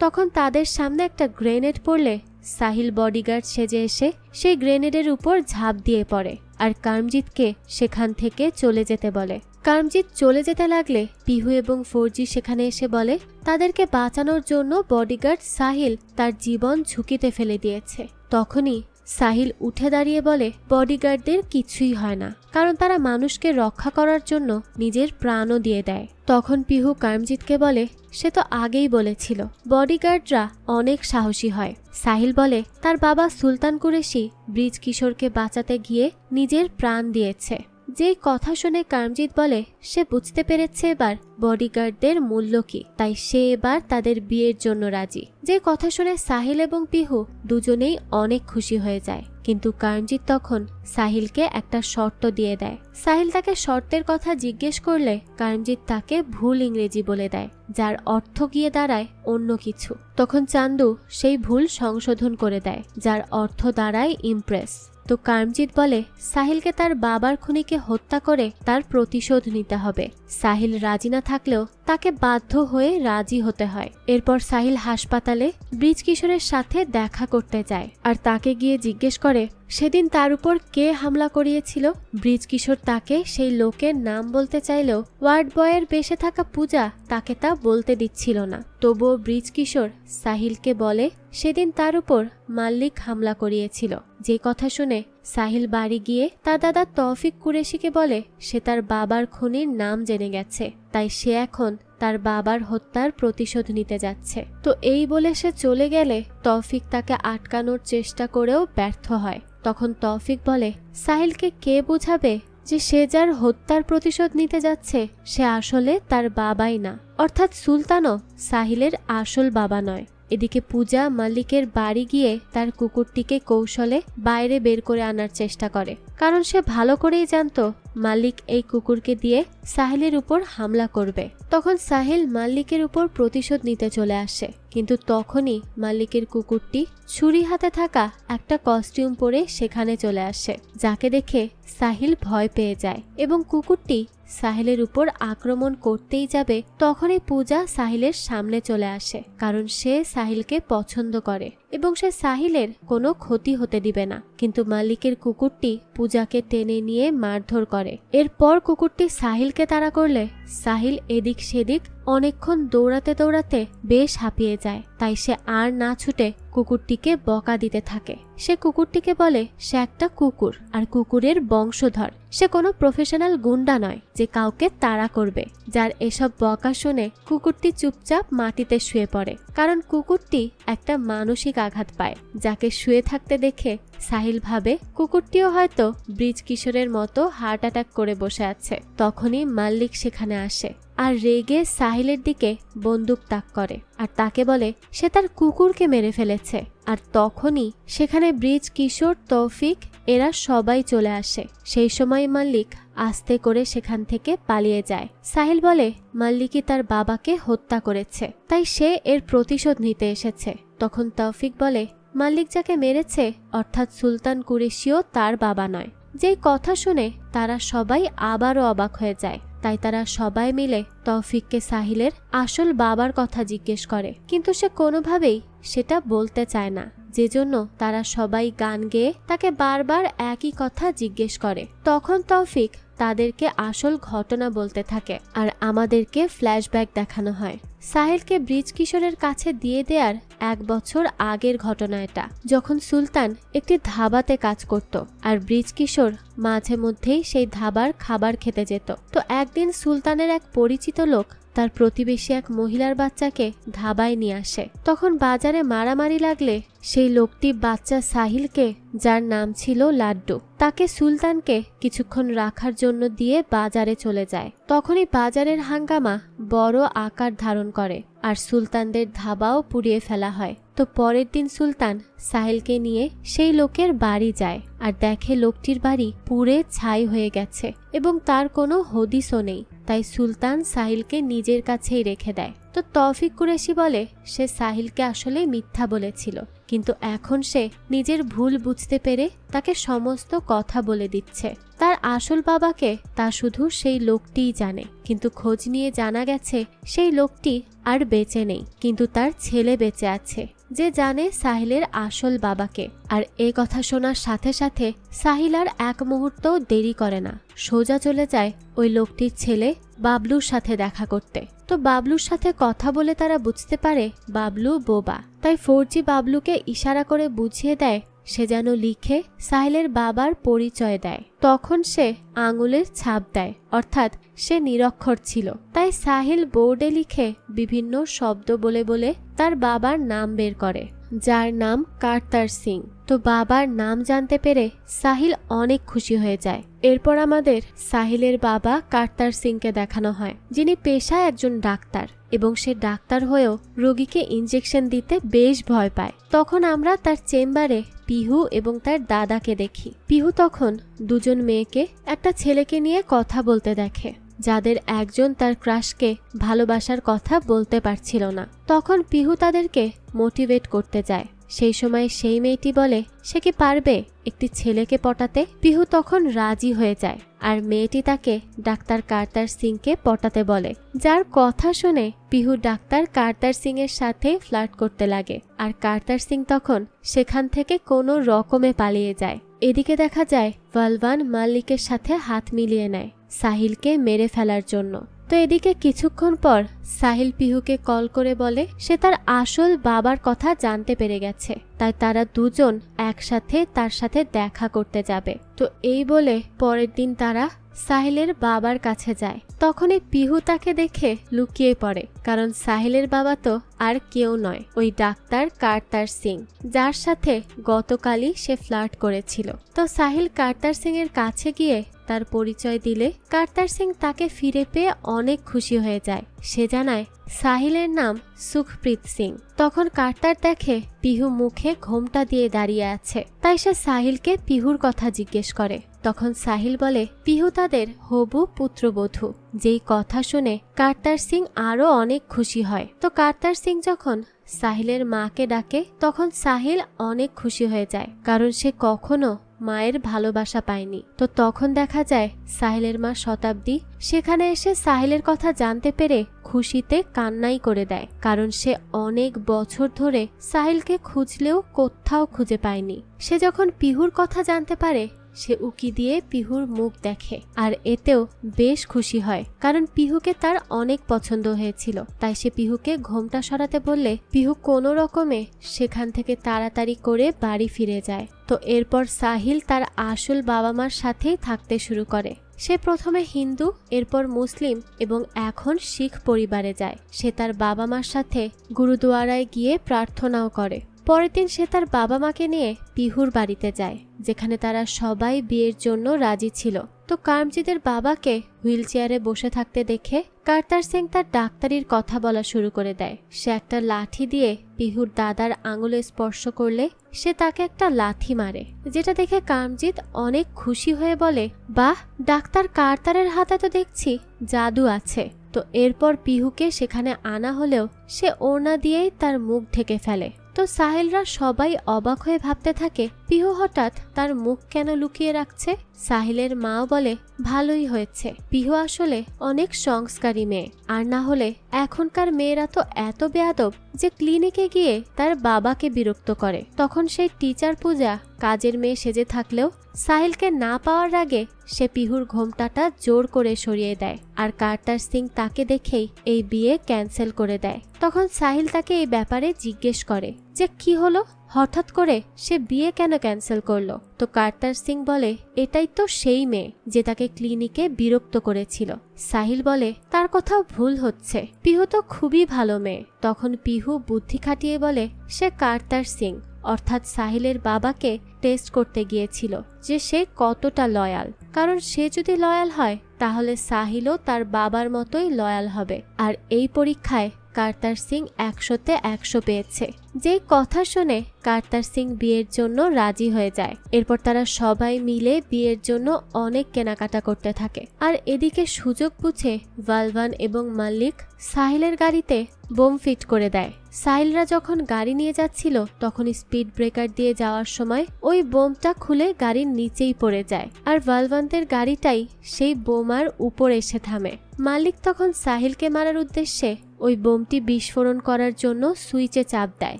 তখন তাদের সামনে একটা গ্রেনেড পড়লে সাহিল বডিগার্ড সেজে এসে সেই গ্রেনেডের উপর ঝাঁপ দিয়ে পড়ে আর করমজিতকে সেখান থেকে চলে যেতে বলে। করমজিৎ চলে যেতে লাগলে পিহু এবং ফৌজি সেখানে এসে বলে তাদেরকে বাঁচানোর জন্য বডিগার্ড সাহিল তার জীবন ঝুঁকিতে ফেলে দিয়েছে। তখনই সাহিল উঠে দাঁড়িয়ে বলে বডিগার্ডদের কিছুই হয় না, কারণ তারা মানুষকে রক্ষা করার জন্য নিজের প্রাণও দিয়ে দেয়। তখন পিহু করমজিৎকে বলে সে তো আগেই বলেছিল বডিগার্ডরা অনেক সাহসী হয়। সাহিল বলে তার বাবা সুলতান কুরেশি ব্রিজ কিশোরকে বাঁচাতে গিয়ে নিজের প্রাণ দিয়েছে। যেই কথা শুনে করমজিৎ বলে সে বুঝতে পেরেছে এবার বডিগার্ডদের মূল্য কি, তাই সে এবার তাদের বিয়ের জন্য রাজি। যে কথা শুনে সাহিল এবং পিহু দুজনেই অনেক খুশি হয়ে যায়, কিন্তু করমজিৎ তখন সাহিলকে একটা শর্ত দিয়ে দেয়। সাহিল তাকে শর্তের কথা জিজ্ঞেস করলে করমজিৎ তাকে ভুল ইংরেজি বলে দেয়, যার অর্থ গিয়ে দাঁড়ায় অন্য কিছু। তখন চান্দু সেই ভুল সংশোধন করে দেয়, যার অর্থ দাঁড়ায় ইমপ্রেস। তো করমজিৎ বলে সাহিলকে তার বাবার খুনিকে হত্যা করে তার প্রতিশোধ নিতে হবে। সাহিল রাজি না থাকলেও তাকে বাধ্য হয়ে রাজি হতে হয়। এরপর সাহিল হাসপাতালে ব্রিজ কিশোরের সাথে দেখা করতে যায়, আর তাকে গিয়ে জিজ্ঞেস করে সেদিন তার উপর কে হামলা করিয়েছিল। ব্রিজ কিশোর তাকে সেই লোকের নাম বলতে চাইলেও ওয়ার্ড বয়ের বেশে থাকা পূজা তাকে তা বলতে দিচ্ছিল না। তবুও ব্রিজ কিশোর সাহিলকে বলে সেদিন তার উপর মাল্লিক হামলা করিয়েছিল। যে কথা শুনে সাহিল বাড়ি গিয়ে তার দাদা তৌফিক কুরেশিকে বলে সে তার বাবার খুনির নাম জেনে গেছে, তাই সে এখন তার বাবার হত্যার প্রতিশোধ নিতে যাচ্ছে। তো এই বলে সে চলে গেলে তৌফিক তাকে আটকানোর চেষ্টা করেও ব্যর্থ হয়। তখন তৌফিক বলে সাহিলকে কে বোঝাবে যে সে যার হত্যার প্রতিশোধ নিতে যাচ্ছে সে আসলে তার বাবাই না, অর্থাৎ সুলতানও সাহিলের আসল বাবা নয়। এদিকে পূজা মাল্লিকের বাড়ি গিয়ে তার কুকুরটিকে কৌশলে বাইরে বের করে আনার চেষ্টা করে, কারণ সে ভালো করেই জানতো মাল্লিক এই কুকুরকে দিয়ে সাহিলের উপর হামলা করবে। তখন সাহিল মাল্লিকের উপর প্রতিশোধ নিতে চলে আসে, কিন্তু তখনই মাল্লিকের কুকুরটি ছুরি হাতে থাকা একটা কস্টিউম পরে সেখানে চলে আসে, যাকে দেখে সাহিল ভয় পেয়ে যায় এবং কুকুরটি সাহিলের উপর আক্রমণ করতেই যাবে। তখনই পূজা সাহিলের সামনে চলে আসে, কারণ সে সাহিলকে পছন্দ করে এবং সে সাহিলের কোনো ক্ষতি হতে দিবে না। কিন্তু মাল্লিকের কুকুরটি পূজাকে টেনে নিয়ে মারধর করে। এরপর কুকুরটি সাহিলকে তাড়া করলে সাহিল এদিক সেদিক অনেকক্ষণ দৌড়াতে দৌড়াতে বেশ হাঁপিয়ে যায়, তাই সে আর না ছুটে কুকুরটিকে বকা দিতে থাকে। সে কুকুরটিকে বলে সে একটা কুকুর আর কুকুরের বংশধর, সে কোনো প্রফেশনাল গুন্ডা নয় যে কাউকে তাড়া করবে। যার এসব বকা শুনে কুকুরটি চুপচাপ মাটিতে শুয়ে পড়ে, কারণ কুকুরটি একটা মানসিক আঘাত পায়, যাকে শুয়ে থাকতে দেখে সাহিল ভাবে কুকুরটিও হয়তো ব্রিজ কিশোরের মতো হার্ট অ্যাটাক করে বসে আছে। তখনই মাল্লিক সেখানে আসে আর রেগে সাহিলের দিকে বন্দুক তাক করে আর তাকে বলে সে তার কুকুরকে মেরে ফেলেছে। আর তখনই সেখানে ব্রিজ কিশোর, তৌফিক এরা সবাই চলে আসে। সেই সময় মাল্লিক আস্তে করে সেখান থেকে পালিয়ে যায়। সাহিল বলে মাল্লিকই তার বাবাকে হত্যা করেছে, তাই সে এর প্রতিশোধ নিতে এসেছে। তখন তৌফিক বলে মালিক যাকে মেরেছে অর্থাৎ সুলতান কুরেশিও তার বাবা নয়। যেই কথা শুনে তারা সবাই আবারও অবাক হয়ে যায়। তাই তারা সবাই মিলে তৌফিককে সাহিলের আসল বাবার কথা জিজ্ঞেস করে, কিন্তু সে কোনোভাবেই সেটা বলতে চায় না। যেজন্য তারা সবাই গান গেয়ে তাকে বারবার একই কথা জিজ্ঞেস করে। তখন তৌফিক তাদেরকে আসল ঘটনা বলতে থাকে আর আমাদেরকে ফ্ল্যাশব্যাক দেখানো হয়। সাহিলকে ব্রিজ কিশোরের কাছে দিয়ে দেওয়ার 1 বছর আগের ঘটনা এটা, যখন সুলতান একটি ধাবাতে কাজ করত আর ব্রিজ কিশোর মাঝে মধ্যেই সেই ধাবার খাবার খেতে যেত। তো একদিন সুলতানের এক পরিচিত লোক তার প্রতিবেশী এক মহিলার বাচ্চাকে ধাবায় নিয়ে আসে। তখন বাজারে মারামারি লাগলে সেই লোকটি বাচ্চা সাহিলকে, যার নাম ছিল লাড্ডু, তাকে সুলতানকে কিছুক্ষণ রাখার জন্য দিয়ে বাজারে চলে যায়। তখনই বাজারের হাঙ্গামা বড় আকার ধারণ করে আর সুলতানদের ধাবাও পুড়িয়ে ফেলা হয়। তো পরের দিন সুলতান সাহিলকে নিয়ে সেই লোকের বাড়ি যায় আর দেখে লোকটির বাড়ি পুড়ে ছাই হয়ে গেছে এবং তার কোনো হদিসও নেই। তাই সুলতান সাহিলকে নিজের কাছেই রেখে দেয়। তো তৌফিক কুরেশি বলে সে সাহিলকে আসলে মিথ্যা বলেছিল, কিন্তু এখন সে নিজের ভুল বুঝতে পেরে তাকে সমস্ত কথা বলে দিচ্ছে। তার আসল বাবাকে তা শুধু সেই লোকটিই জানে, কিন্তু খোঁজ নিয়ে জানা গেছে সেই লোকটি আর বেঁচে নেই, কিন্তু তার ছেলে বেঁচে আছে যে জানে সাহিলের আসল বাবাকে। আর এই কথা শোনার সাথে সাথে সাহিল আর এক মুহূর্তও দেরি করে না, সোজা চলে যায় ওই লোকটির ছেলে বাবলুর সাথে দেখা করতে। তো বাবলুর সাথে কথা বলে তারা বুঝতে পারে বাবলু বোবা। তাই ফৌজি বাবলুকে ইশারা করে বুঝিয়ে দেয় সে যেন লিখে সাহিলের বাবার পরিচয় দেয়। তখন সে আঙুলের ছাপ দেয়, অর্থাৎ সে নিরক্ষর ছিল। তাই সাহিল বোর্ডে লিখে বিভিন্ন শব্দ বলে বলে তার বাবার নাম বের করে, যার নাম কারতার সিং। তো বাবার নাম জানতে পেরে সাহিল অনেক খুশি হয়ে যায়। এরপর আমাদের সাহিলের বাবা কারতার সিংকে দেখানো হয়, যিনি পেশায় একজন ডাক্তার এবং সে ডাক্তার হয়েও রোগীকে ইনজেকশন দিতে বেশ ভয় পায়। তখন আমরা তার চেম্বারে পিহু এবং তার দাদাকে দেখি। পিহু তখন দুজন মেয়েকে একটা ছেলেকে নিয়ে কথা বলতে দেখে, যাদের একজন তার ক্রাশকে ভালোবাসার কথা বলতে পারছিল না। তখন পিহু তাদেরকে মোটিভেট করতে যায়। সেই সময় সেই মেয়েটি বলে সে কি পারবে একটি ছেলেকে পটাতে। পিহু তখন রাজি হয়ে যায় আর মেয়েটি তাকে ডাক্তার কারতার সিংকে পটাতে বলে, যার কথা শুনে পিহু ডাক্তার কারতার সিং এর সাথে ফ্লার্ট করতে লাগে আর কারতার সিং তখন সেখান থেকে কোনো রকমে পালিয়ে যায়। এদিকে দেখা যায় বলবান মাল্লিকের সাথে হাত মিলিয়ে নেয় সাহিলকে মেরে ফেলার জন্য। তো এদিকে কিছুক্ষণ পর সাহিল পিহুকে কল করে বলে সে তার আসল বাবার কথা জানতে পেরে গেছে, তাই তারা দুজন একসাথে তার সাথে দেখা করতে যাবে। তো এই বলে পরের দিন তারা সাহিলের বাবার কাছে যায়। তখনই পিহু তাকে দেখে লুকিয়ে পড়ে, কারণ সাহিলের বাবা তো আর কেউ নয়, ওই ডাক্তার কারতার সিং, যার সাথে গতকালই সে ফ্লার্ট করেছিল। তো সাহিল কারতার সিং এর কাছে গিয়ে তার পরিচয় দিলে কারতার সিং তাকে ফিরে পেয়ে অনেক খুশি হয়ে যায়। সে জানায় সাহিলের নাম সুখপ্রীত সিং। তখন কারতার দেখে পিহু মুখে ঘোমটা দিয়ে দাঁড়িয়ে আছে, তাই সে সাহিলকে পিহুর কথা জিজ্ঞেস করে। তখন সাহিল বলে পিহু তাদের হবু পুত্রবধূ। যেই কথা শুনে কারতার সিং আরো অনেক খুশি হয়। তো কারতার সিং যখন সাহিলের মাকে ডাকে তখন সাহিল অনেক খুশি হয়ে যায়, কারণ সে কখনো মায়ের ভালোবাসা পায়নি। তো তখন দেখা যায় সাহিলের মা শতাব্দী সেখানে এসে সাহিলের কথা জানতে পেরে খুশিতে কান্নাই করে দেয়, কারণ সে অনেক বছর ধরে সাহিলকে খুঁজলেও কোথাও খুঁজে পায়নি। সে যখন পিহুর কথা জানতে পারে সে উকি দিয়ে পিহুর মুখ দেখে আর এতেও বেশ খুশি হয়, কারণ পিহুকে তার অনেক পছন্দ হয়েছিল। তাই সে পিহুকে ঘোমটা সরাতে বললে পিহু কোনো রকমে সেখান থেকে তাড়াতাড়ি করে বাড়ি ফিরে যায়। তো এরপর সাহিল তার আসল বাবা মার সাথেই থাকতে শুরু করে। সে প্রথমে হিন্দু, এরপর মুসলিম এবং এখন শিখ পরিবারে যায়। সে তার বাবা মার সাথে গুরুদুয়ারায় গিয়ে প্রার্থনাও করে। পরের দিন সে তার বাবা মাকে নিয়ে পিহুর বাড়িতে যায়, যেখানে তারা সবাই বিয়ের জন্য রাজি ছিল। তো কারমজিদের বাবাকে হুইল চেয়ারে বসে থাকতে দেখে কারতার সিং তার ডাক্তারির কথা বলা শুরু করে দেয়। সে একটা লাঠি দিয়ে পিহুর দাদার আঙুলে স্পর্শ করলে সে তাকে একটা লাথি মারে, যেটা দেখে কারমজিৎ অনেক খুশি হয়ে বলে, বাহ, ডাক্তার কারতারের হাতে তো দেখছি জাদু আছে। তো এরপর পিহুকে সেখানে আনা হলেও সে ওড়না দিয়েই তার মুখ ঢেকে ফেলে। তো তো সাহিলরা সবাই অবাক হয়ে ভাবতে থাকে পিহু হঠাৎ তার মুখ কেন লুকিয়ে রাখছে। সাহিলের মাও বলে ভালোই হয়েছে, পিহু আসলে অনেক সংস্কারী মেয়ে, আর না হলে এখনকার মেয়েরা তো এত বেয়াদব যে ক্লিনিকে গিয়ে তার বাবাকে বিরক্ত করে। তখন সেই টিচার পূজা কাজের মেয়ে সেজে থাকলেও সাহিলকে না পাওয়ার আগে সে পিহুর ঘোমটাটা জোর করে সরিয়ে দেয়, আর কার্টার সিং তাকে দেখেই এই বিয়ে ক্যান্সেল করে দেয়। তখন সাহিল তাকে এই ব্যাপারে জিজ্ঞেস করে যে কি হলো, হঠাৎ করে সে বিয়ে কেন ক্যান্সেল করলো। তো কার্টার সিং বলে এটাই তো সেই মেয়ে যে তাকে ক্লিনিকে বিরক্ত করেছিল। সাহিল বলে তার কোথাও ভুল হচ্ছে, পিহু তো খুবই ভালো মেয়ে। তখন পিহু বুদ্ধি খাটিয়ে বলে সে কার্টার সিং অর্থাৎ সাহিলের বাবাকে টেস্ট করতে গিয়েছিল যে সে কতটা লয়াল, কারণ সে যদি লয়াল হয় তাহলে সাহিলও তার বাবার মতোই লয়াল হবে। আর এই পরীক্ষায় কার্টার সিং 100-তে 100 পেয়েছে। যেই কথা শুনে কার্টার সিং বিয়ের জন্য রাজি হয়ে যায়। এরপর তারা সবাই মিলে বিয়ের জন্য অনেক কেনাকাটা করতে থাকে। আর এদিকে সুযোগ বুঝে ভালভান এবং মাল্লিক সাহিলের গাড়িতে বোম ফিট করে দেয়। সাহিলরা যখন গাড়ি নিয়ে যাচ্ছিল তখন স্পিড ব্রেকার দিয়ে যাওয়ার সময় ওই বোমটা খুলে গাড়ির নিচেই পড়ে যায়, আর ভালভানদের গাড়িটাই সেই বোমার উপর এসে থামে। মালিক তখন সাহিলকে মারার উদ্দেশ্যে ওই বোমটি বিস্ফোরণ করার জন্য সুইচে চাপ দেয়।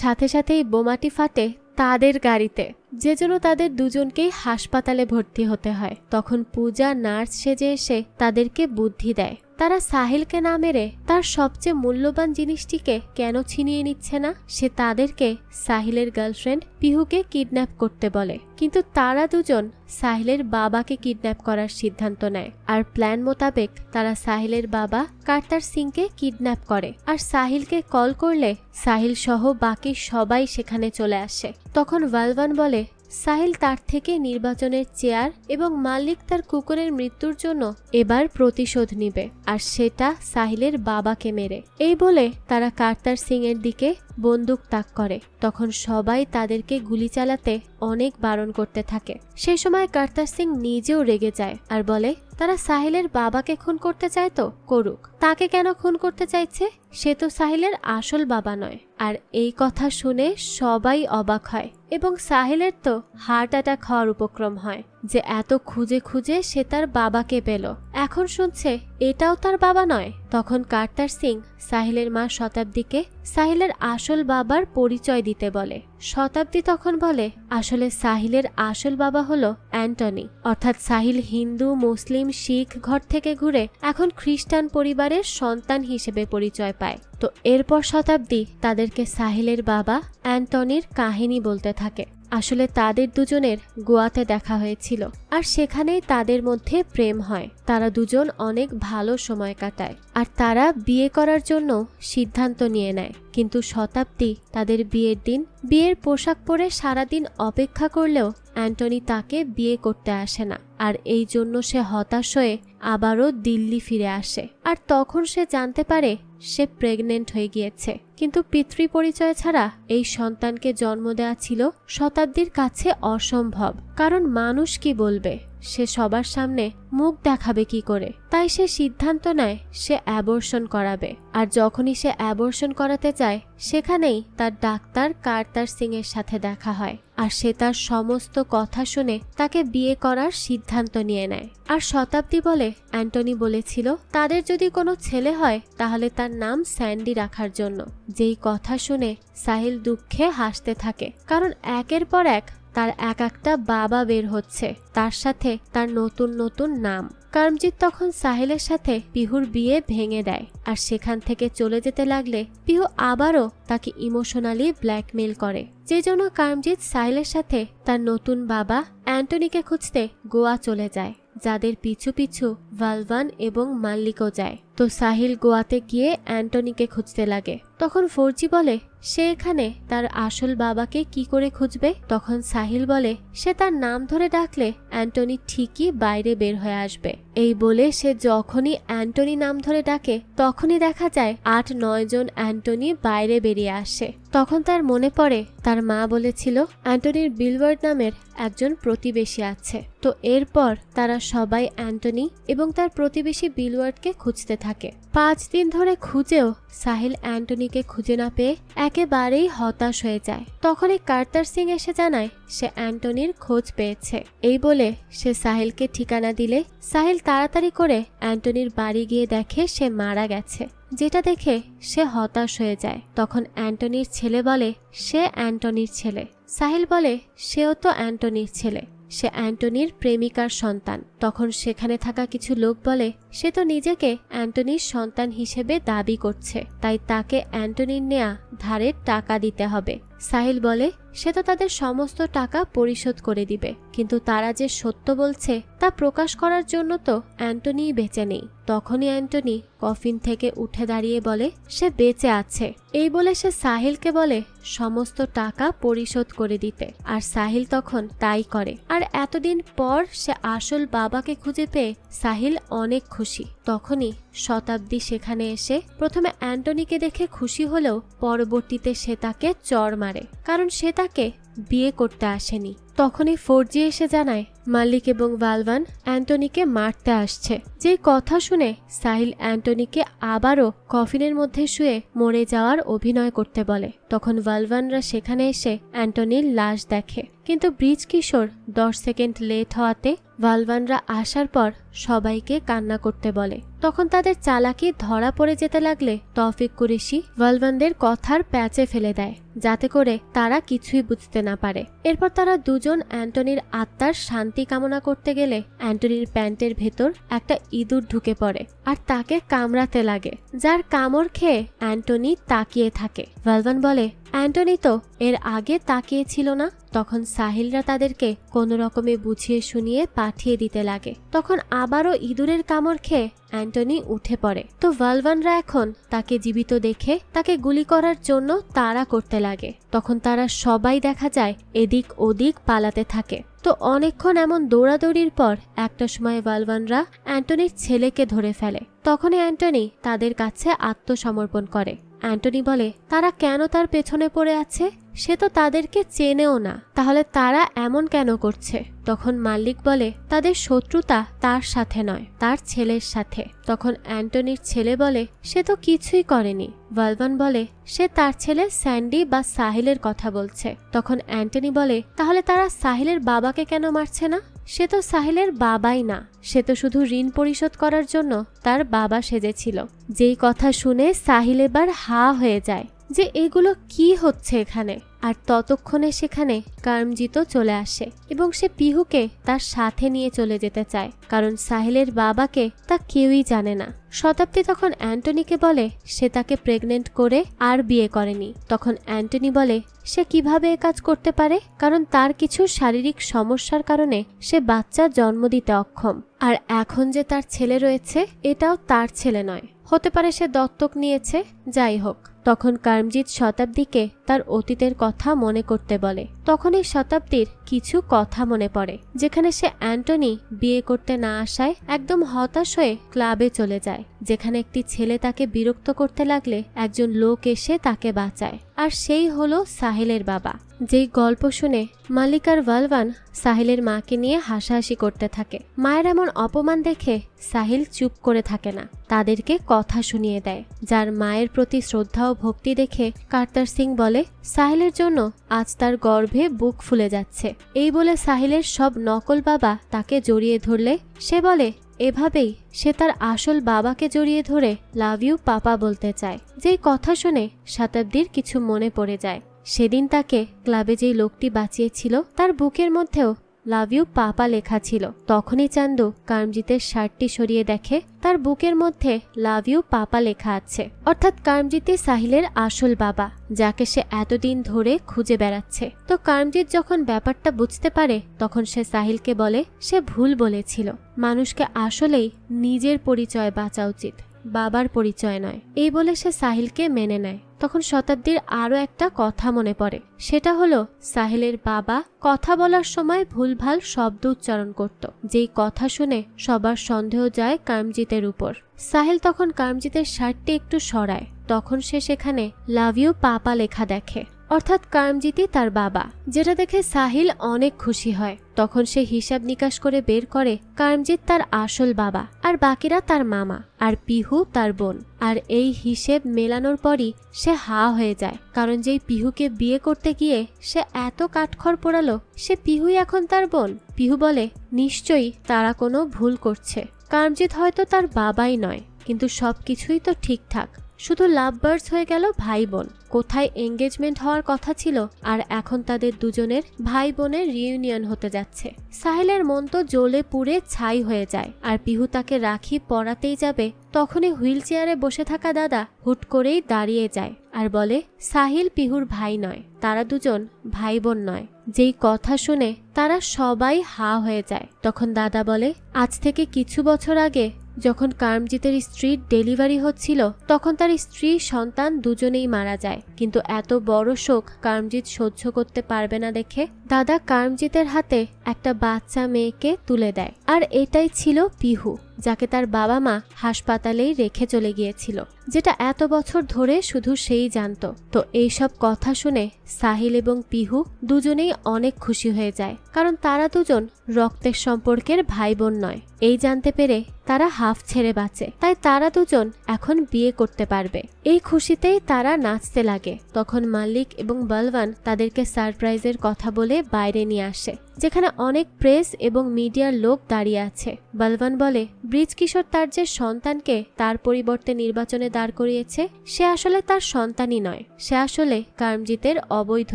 সাথে সাথেই বোমাটি ফাটে তাদের গাড়িতে, যে জন্য তাদের দুজনকেই হাসপাতালে ভর্তি হতে হয়। তখন পূজা নার্স সেজে এসে তাদেরকে বুদ্ধি দেয় তারা সাহিলকে না মেরে তার সবচেয়ে মূল্যবান জিনিসটিকে কেন ছিনিয়ে নিচ্ছে না। সে তাদেরকে সাহিলের গার্লফ্রেন্ড পিহুকে কিডন্যাপ করতে বলে, কিন্তু তারা দুজন সাহিলের বাবাকে কিডন্যাপ করার সিদ্ধান্ত নেয়। আর প্ল্যান মোতাবেক তারা সাহিলের বাবা কার্টার সিংকে কিডন্যাপ করে, আর সাহিলকে কল করলে সাহিল সহ বাকি সবাই সেখানে চলে আসে। তখন ভালভান বলে সাহিল তার থেকে নির্বাচনের চেয়ার এবং মালিক তার কুকুরের মৃত্যুর জন্য এবার প্রতিশোধ নিবে, আর সেটা সাহিলের বাবাকে মেরে। এই বলে তারা কার্টার সিং এর দিকে বন্দুক তাক করে। তখন সবাই তাদেরকে গুলি চালাতে অনেক বারণ করতে থাকে। সেই সময় কার্টার সিং নিজেও রেগে যায় আর বলে তারা সাহিলের বাবাকে খুন করতে চায় তো করুক, তাকে কেন খুন করতে চাইছে, সে তো সাহিলের আসল বাবা নয়। আর এই কথা শুনে সবাই অবাক হয় এবং সাহিলের তো হার্ট অ্যাটাক হওয়ার উপক্রম হয় যে এত খুঁজে খুঁজে সে তার বাবাকে পেল, এখন শুনছে এটাও তার বাবা নয়। তখন কার্টার সিং সাহিলের মা শতাব্দীকে সাহিলের আসল বাবার পরিচয় দিতে বলে। শতাব্দী তখন বলে আসলে সাহিলের আসল বাবা হলো অ্যান্টনি, অর্থাৎ সাহিল হিন্দু মুসলিম শিখ ঘর থেকে ঘুরে এখন খ্রিস্টান পরিবারের সন্তান হিসেবে পরিচয় পায়। তো এরপর শতাব্দী তাদেরকে সাহিলের বাবা অ্যান্টনির কাহিনী বলতে থাকে। আসলে তাদের দুজনের গোয়াতে দেখা হয়েছিল, আর সেখানেই তাদের মধ্যে প্রেম হয়। তারা দুজন অনেক ভালো সময় কাটায়, আর তারা বিয়ে করার জন্য সিদ্ধান্ত নিয়ে নেয়। কিন্তু শতাব্দী তাদের বিয়ের দিন বিয়ের পোশাক পরে সারাদিন অপেক্ষা করলেও অ্যান্টনি তাকে বিয়ে করতে আসে না, আর এই জন্য সে হতাশ হয়ে আবারও দিল্লি ফিরে আসে। আর তখন সে জানতে পারে সে প্রেগনেন্ট হয়ে গিয়েছে, কিন্তু পিতৃ পরিচয় ছাড়া এই সন্তানকে জন্ম দেওয়া ছিল শতাব্দীর কাছে অসম্ভব, কারণ মানুষ কি বলবে, সে সবার সামনে মুখ দেখাবে কি করে। তাই সে সিদ্ধান্ত নেয় সে অ্যাবর্শন করাবে। আর যখনই সে অ্যাবর্শন করাতে চায় সেখানেই তার ডাক্তার কার্টার সিং এর সাথে দেখা হয়, আর সে তার সমস্ত কথা শুনে তাকে বিয়ে করার সিদ্ধান্ত নিয়ে নেয়। আর শতাব্দী বলে অ্যান্টনি বলেছিল তাদের যদি কোনো ছেলে হয় তাহলে তার নাম স্যান্ডি রাখার জন্য। যেই কথা শুনে সাহিল দুঃখে হাসতে থাকে, কারণ একের পর এক তার এক একটা বাবা বের হচ্ছে, তার সাথে তার নতুন নতুন নাম। করমজিৎ তখন সাহিলের সাথে পিহুর বিয়ে ভেঙে দেয়, আর সেখান থেকে চলে যেতে লাগলে পিহু আবারও তাকে ইমোশনালি ব্ল্যাকমেল করে, যে জন্য করমজিৎ সাহিলের সাথে তার নতুন বাবা অ্যান্টনিকে খুঁজতে গোয়া চলে যায়, যাদের পিছু পিছু ভালভান এবং মাল্লিকও যায়। তো সাহিল গোয়াতে গিয়ে অ্যান্টনিকে খুঁজতে লাগে। তখন ফৌজি বলে সে এখানে তার আসল বাবাকে কি করে খুঁজবে। তখন সাহিল বলে সে তার নাম ধরে ডাকলে অ্যান্টনি ঠিকই বাইরে বের হয়ে আসবে। এই বলে সে যখনই অ্যান্টনি নাম ধরে ডাকে তখনই দেখা যায় 8-9 জন অ্যান্টনি বাইরে বেরিয়ে আসে। তখন তার মনে পড়ে তার মা বলেছিল অ্যান্টনির বিলওয়ার্ড নামের একজন প্রতিবেশী আছে। তো এরপর তারা সবাই অ্যান্টনি এবং তার প্রতিবেশী বিলওয়ার্ডকে খুঁজতে থাকে। 5 দিন ধরে খুঁজেও সাহিল অ্যান্টনিকে খুঁজে না পেয়ে একেবারেই হতাশ হয়ে যায়। তখনই কার্টার সিং এসে জানায় সে অ্যান্টনির খোঁজ পেয়েছে। এই বলে সে সাহিলকে ঠিকানা দিলে সাহিল তাড়াতাড়ি করে অ্যান্টনির বাড়ি গিয়ে দেখে সে মারা গেছে, যেটা দেখে সে হতাশ হয়ে যায়। তখন অ্যান্টনির ছেলে বলে সে অ্যান্টনির ছেলে। সাহিল বলে সেও তো অ্যান্টনির ছেলে, সে অ্যান্টনির প্রেমিকার সন্তান। তখন সেখানে থাকা কিছু লোক বলে সে তো নিজেকে অ্যান্টনির সন্তান হিসেবে দাবি করছে, তাই তাকে অ্যান্টনির নেয়া ধারের টাকা দিতে হবে। সাহিল বলে সে তো তাদের সমস্ত টাকা পরিশোধ করে দিবে, কিন্তু তারা যে সত্য বলছে তা প্রকাশ করার জন্য তো অ্যান্টনিই বেঁচে নেই। তখনই অ্যান্টনি কফিন থেকে উঠে দাঁড়িয়ে বলে সে বেঁচে আছে। এই বলে সে সাহিলকে বলে সমস্ত টাকা পরিশোধ করে দিতে, আর সাহিল তখন তাই করে। আর এতদিন পর সে আসল বাবাকে খুঁজে পেয়ে সাহিল অনেক খুশি। তখনই শতাব্দী সেখানে এসে প্রথমে অ্যান্টনিকে দেখে খুশি হলেও পরবর্তীতে সে তাকে চড় মারে, কারণ সে তাকে বিয়ে করতে আসেনি। তখনই ফোরজি এসে জানায় মালিক এবং ভালভান অ্যান্টনিকে মারতে আসছে। যে কথা শুনে সাহিল অ্যান্টনিকে আবারও কফিনের মধ্যে শুয়ে মরে যাওয়ার অভিনয় করতে বলে। তখন ভালভানরা সেখানে এসে অ্যান্টনির লাশ দেখে, কিন্তু ব্রিজ কিশোর 10 সেকেন্ড লেট হওয়াতে ভালভানরা আসার পর সবাইকে কান্না করতে বলে। তখন তাদের চালাকি ধরা পড়ে যেতে লাগলে তৌফিক কুরেশি ভালভানদের কথার প্যাচে ফেলে দেয়, যাতে করে তারা কিছুই বুঝতে না পারে। এরপর তারা দুজন অ্যান্টনির আত্মার শান্তি কামনা করতে গেলে অ্যান্টনির প্যান্টের ভেতর একটা ইঁদুর ঢুকে পড়ে আর তাকে কামড়াতে লাগে, যার কামড় খেয়ে অ্যান্টনি তাকিয়ে থাকে। ভালভান বলে অ্যান্টনি তো এর আগে তাকিয়েছিল না। তখন সাহিলরা তাদেরকে কোনো রকমে বুঝিয়ে শুনিয়ে পাঠিয়ে দিতে লাগে। তখন আবারও ইঁদুরের কামড় খেয়ে অ্যান্টনি উঠে পড়ে। তো ভালভানরা এখন তাকে জীবিত দেখে তাকে গুলি করার জন্য তাড়া করতে লাগে। তখন তারা সবাই দেখা যায় এদিক ওদিক পালাতে থাকে। তো অনেকক্ষণ এমন দৌড়াদৌড়ির পর একটা সময় ভালভানরা অ্যান্টনির ছেলেকে ধরে ফেলে। তখনই অ্যান্টনি তাদের কাছে আত্মসমর্পণ করে। অ্যান্টনি বলে তারা কেন তার পেছনে পড়ে আছে, সে তো তাদেরকে চেনেও না, তাহলে তারা এমন কেন করছে। তখন মালিক বলে তাদের শত্রুতা তার সাথে নয়, তার ছেলের সাথে। তখন অ্যান্টনির ছেলে বলে সে তো কিছুই করেনি। ভালভান বলে সে তার ছেলে স্যান্ডি বা সাহিলের কথা বলছে। তখন অ্যান্টনি বলে তাহলে তারা সাহিলের বাবাকে কেন মারছে না, সে তো সাহিলের বাবাই না, সে তো শুধু ঋণ পরিশোধ করার জন্য তার বাবা সেজেছিল। যেই কথা শুনে সাহিল এবার হা হয়ে যায় যে এগুলো কি হচ্ছে এখানে। আর ততক্ষণে সেখানে কার্মজিতও চলে আসে এবং সে পিহুকে তার সাথে নিয়ে চলে যেতে চায়, কারণ সাহিলের বাবাকে তা কেউই জানে না। শতাব্দী তখন অ্যান্টনিকে বলে সে তাকে প্রেগনেন্ট করে আর বিয়ে করেনি। তখন অ্যান্টনি বলে সে কিভাবে এ কাজ করতে পারে, কারণ তার কিছু শারীরিক সমস্যার কারণে সে বাচ্চা জন্ম দিতে অক্ষম। আর এখন যে তার ছেলে রয়েছে এটাও তার ছেলে নয়, হতে পারে সে দত্তক নিয়েছে। যাই হোক, তখন কার্মজিৎ শতাব্দীকে তার অতীতের কথা মনে করতে বলে। তখনই শতাব্দীর কিছু কথা মনে পড়ে, যেখানে সে অ্যান্টনি বিয়ে করতে না আসায় একদম হতাশ হয়ে ক্লাবে চলে যায়, যেখানে একটি ছেলে তাকে বিরক্ত করতে লাগলে একজন লোক এসে তাকে বাঁচায়, আর সেই হলো সাহিলের বাবা। যেই গল্প শুনে মালিক আর ভালভান সাহিলের মাকে নিয়ে হাসাহাসি করতে থাকে। মায়ের এমন অপমান দেখে সাহিল চুপ করে থাকে না, তাদেরকে কথা শুনিয়ে দেয়। যার মায়ের প্রতি শ্রদ্ধা ও ভক্তি দেখে কার্টার সিং বলে সাহিলের জন্য আজ তার গর্ভে বুক ফুলে যাচ্ছে। এই বলে সাহিলের সব নকল বাবা তাকে জড়িয়ে ধরলে সে বলে এভাবেই সে তার আসল বাবাকে জড়িয়ে ধরে লাভ ইউ পাপা বলতে চায়। যেই কথা শুনে শতাব্দীর কিছু মনে পড়ে যায়। সেদিন তাকে ক্লাবে যেই লোকটি বাঁচিয়েছিল তার বুকের মধ্যেও লাভ ইউ পাপা লেখা ছিল। তখনই চান্দু কার্মজিতের শার্টটি সরিয়ে দেখে তার বুকের মধ্যে লাভ ইউ পাপা লেখা আছে, অর্থাৎ কার্মজিতই সাহিলের আসল বাবা, যাকে সে এতদিন ধরে খুঁজে বেড়াচ্ছে। তো কার্মজিৎ যখন ব্যাপারটা বুঝতে পারে তখন সে সাহিলকে বলে সে ভুল বলেছিল, মানুষকে আসলেই নিজের পরিচয় বাঁচা উচিত, বাবার পরিচয় নয়। এই বলে সে সাহিলকে মেনে নেয়। তখন শতাব্দীর আরো একটা কথা মনে পড়ে, সেটা হলো সাহিলের বাবা কথা বলার সময় ভুলভাল শব্দ উচ্চারণ করত, যেই কথা শুনে সবার সন্দেহ যায় কার্মজিতের উপর। সাহিল তখন কার্মজিতের শার্টটি একটু সরায়, তখন সে সেখানে লাভ ইউ পাপা লেখা দেখে, অর্থাৎ কারমজিতই তার বাবা, যেটা দেখে সাহিল অনেক খুশি হয়। তখন সে হিসাব নিকাশ করে বের করে কারমজিত তার আসল বাবা আর বাকিরা তার মামা আর পিহু তার বোন। আর এই হিসেব মেলানোর পরই সে হা হয়ে যায়, কারণ যেই পিহুকে বিয়ে করতে গিয়ে সে এত কাঠখড় পোড়ালো সে পিহুই এখন তার বোন। পিহু বলে নিশ্চয়ই তারা কোনো ভুল করছে, কারমজিত হয়তো তার বাবাই নয়, কিন্তু সবকিছুই তো ঠিকঠাক, শুধু লাভ বার্ডস হয়ে গেল ভাই বোন। কোথায় এঙ্গেজমেন্ট হওয়ার কথা ছিল আর এখন তাদের দুজনের ভাই বোনের রিইউনিয়ন হতে যাচ্ছে। সাহিলের মন তো জ্বলে পুড়ে ছাই হয়ে যায়। আর পিহু তাকে রাখি পরাতেই যাবে, তখনই হুইল চেয়ারে বসে থাকা দাদা হুট করেই দাঁড়িয়ে যায় আর বলে সাহিল পিহুর ভাই নয়, তারা দুজন ভাই বোন নয়। যেই কথা শুনে তারা সবাই হা হয়ে যায়। তখন দাদা বলে আজ থেকে কিছু বছর আগে যখন কারমজিতের স্ত্রীর ডেলিভারি হচ্ছিল তখন তার স্ত্রী সন্তান দুজনেই মারা যায়, কিন্তু এত বড় শোক কারমজিত সহ্য করতে পারবে না দেখে দাদা কারমজিতের হাতে একটা বাচ্চা মেয়েকে তুলে দেয়। আর এটাই ছিল পিহু, যাকে তার বাবা মা হাসপাতালেই রেখে চলে গিয়েছিল, যেটা এত বছর ধরে শুধু সেই জানতো। তো এইসব কথা শুনে সাহিল এবং পিহু দুজনেই অনেক খুশি হয়ে যায়, কারণ তারা দুজন রক্তের সম্পর্কের ভাই বোন নয়। এই জানতে পেরে তারা হাফ ছেড়ে বাঁচে, তাই তারা দুজন এখন বিয়ে করতে পারবে। এই খুশিতেই তারা নাচতে লাগে। তখন মাল্লিক এবং বলওয়ান তাদেরকে সারপ্রাইজের কথা বলে বাইরে নিয়ে আসে, যেখানে অনেক প্রেস এবং মিডিয়ার লোক দাঁড়িয়ে আছে। বলওয়ান বলে ব্রিজ কিশোর তার যে সন্তানকে তার পরিবর্তে নির্বাচনে দাঁড় করিয়েছে সে আসলে তার সন্তানই নয়, সে আসলে কারমজিতের অবৈধ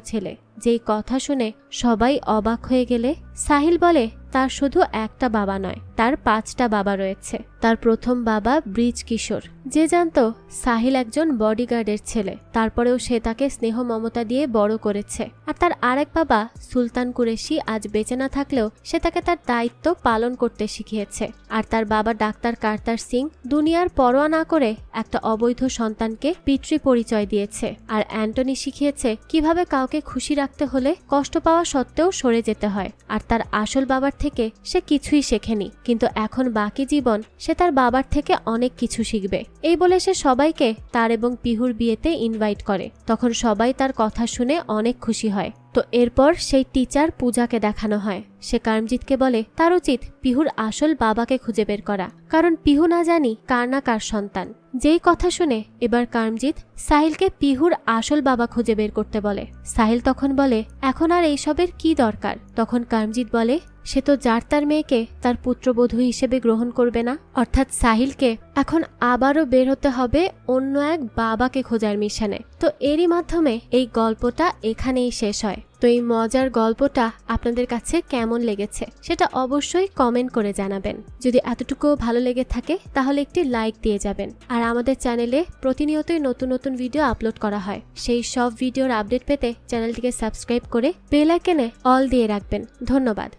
ছেলে। যেই কথা শুনে সবাই অবাক হয়ে গেলে সাহিল বলে তার শুধু একটা বাবা নয়, তার 5টা বাবা রয়েছে। তার প্রথম বাবা ব্রিজ কিশোর, যে জানতো সাহিল একজন বডিগার্ডের ছেলে, তারপরেও সে তাকে স্নেহ মমতা দিয়ে বড় করেছে। আর তার আরেক বাবা সুলতান কুরেশি আজ বেঁচে না থাকলেও সে তাকে তার দায়িত্ব পালন করতে শিখিয়েছে। আর তার বাবা ডাক্তার কার্তার সিং দুনিয়ার পরোয়া না করে একটা অবৈধ সন্তানকে পিতৃ পরিচয় দিয়েছে। আর অ্যান্টনি শিখিয়েছে কিভাবে কাউকে খুশি রাখতে হলে কষ্ট পাওয়া সত্ত্বেও সরে যেতে হয়। আর তার আসল বাবার থেকে সে কিছুই শেখেনি, কিন্তু এখন বাকি জীবন সে তার বাবার থেকে অনেক কিছু শিখবে। এই বলে সে সবাইকে তার এবং পিহুর বিয়েতে ইনভাইট করে। তখন সবাই তার কথা শুনে অনেক খুশি হয়। তো এরপর সেই টিচার পূজাকে দেখানো হয়। সে কারমজিতকে বলে তার উচিত পিহুর আসল বাবাকে খুঁজে বের করা, কারণ পিহু না জানি কার না কার সন্তান। যেই কথা শুনে এবার কারমজিত সাহিলকে পিহুর আসল বাবা খুঁজে বের করতে বলে। সাহিল তখন বলে এখন আর এইসবের কি দরকার। তখন কারমজিত বলে সে তো যার তার মেয়েকে তার পুত্রবধূ হিসেবে গ্রহণ করবে না, অর্থাৎ সাহিলকে এখন আবারও বের হতে হবে অন্য এক বাবাকে খোঁজার মিশনে। তো এরই মাধ্যমে এই গল্পটা এখানেই শেষ হয়। তো এই মজার গল্পটা আপনাদের কাছে কেমন লেগেছে সেটা অবশ্যই কমেন্ট করে জানাবেন। যদি এতটুকুও ভালো লেগে থাকে তাহলে একটি লাইক দিয়ে যাবেন। আর আমাদের চ্যানেলে প্রতিনিয়তই নতুন নতুন ভিডিও আপলোড করা হয়, সেই সব ভিডিওর আপডেট পেতে চ্যানেলটিকে সাবস্ক্রাইব করে বেল আইকনে অল দিয়ে রাখবেন। ধন্যবাদ।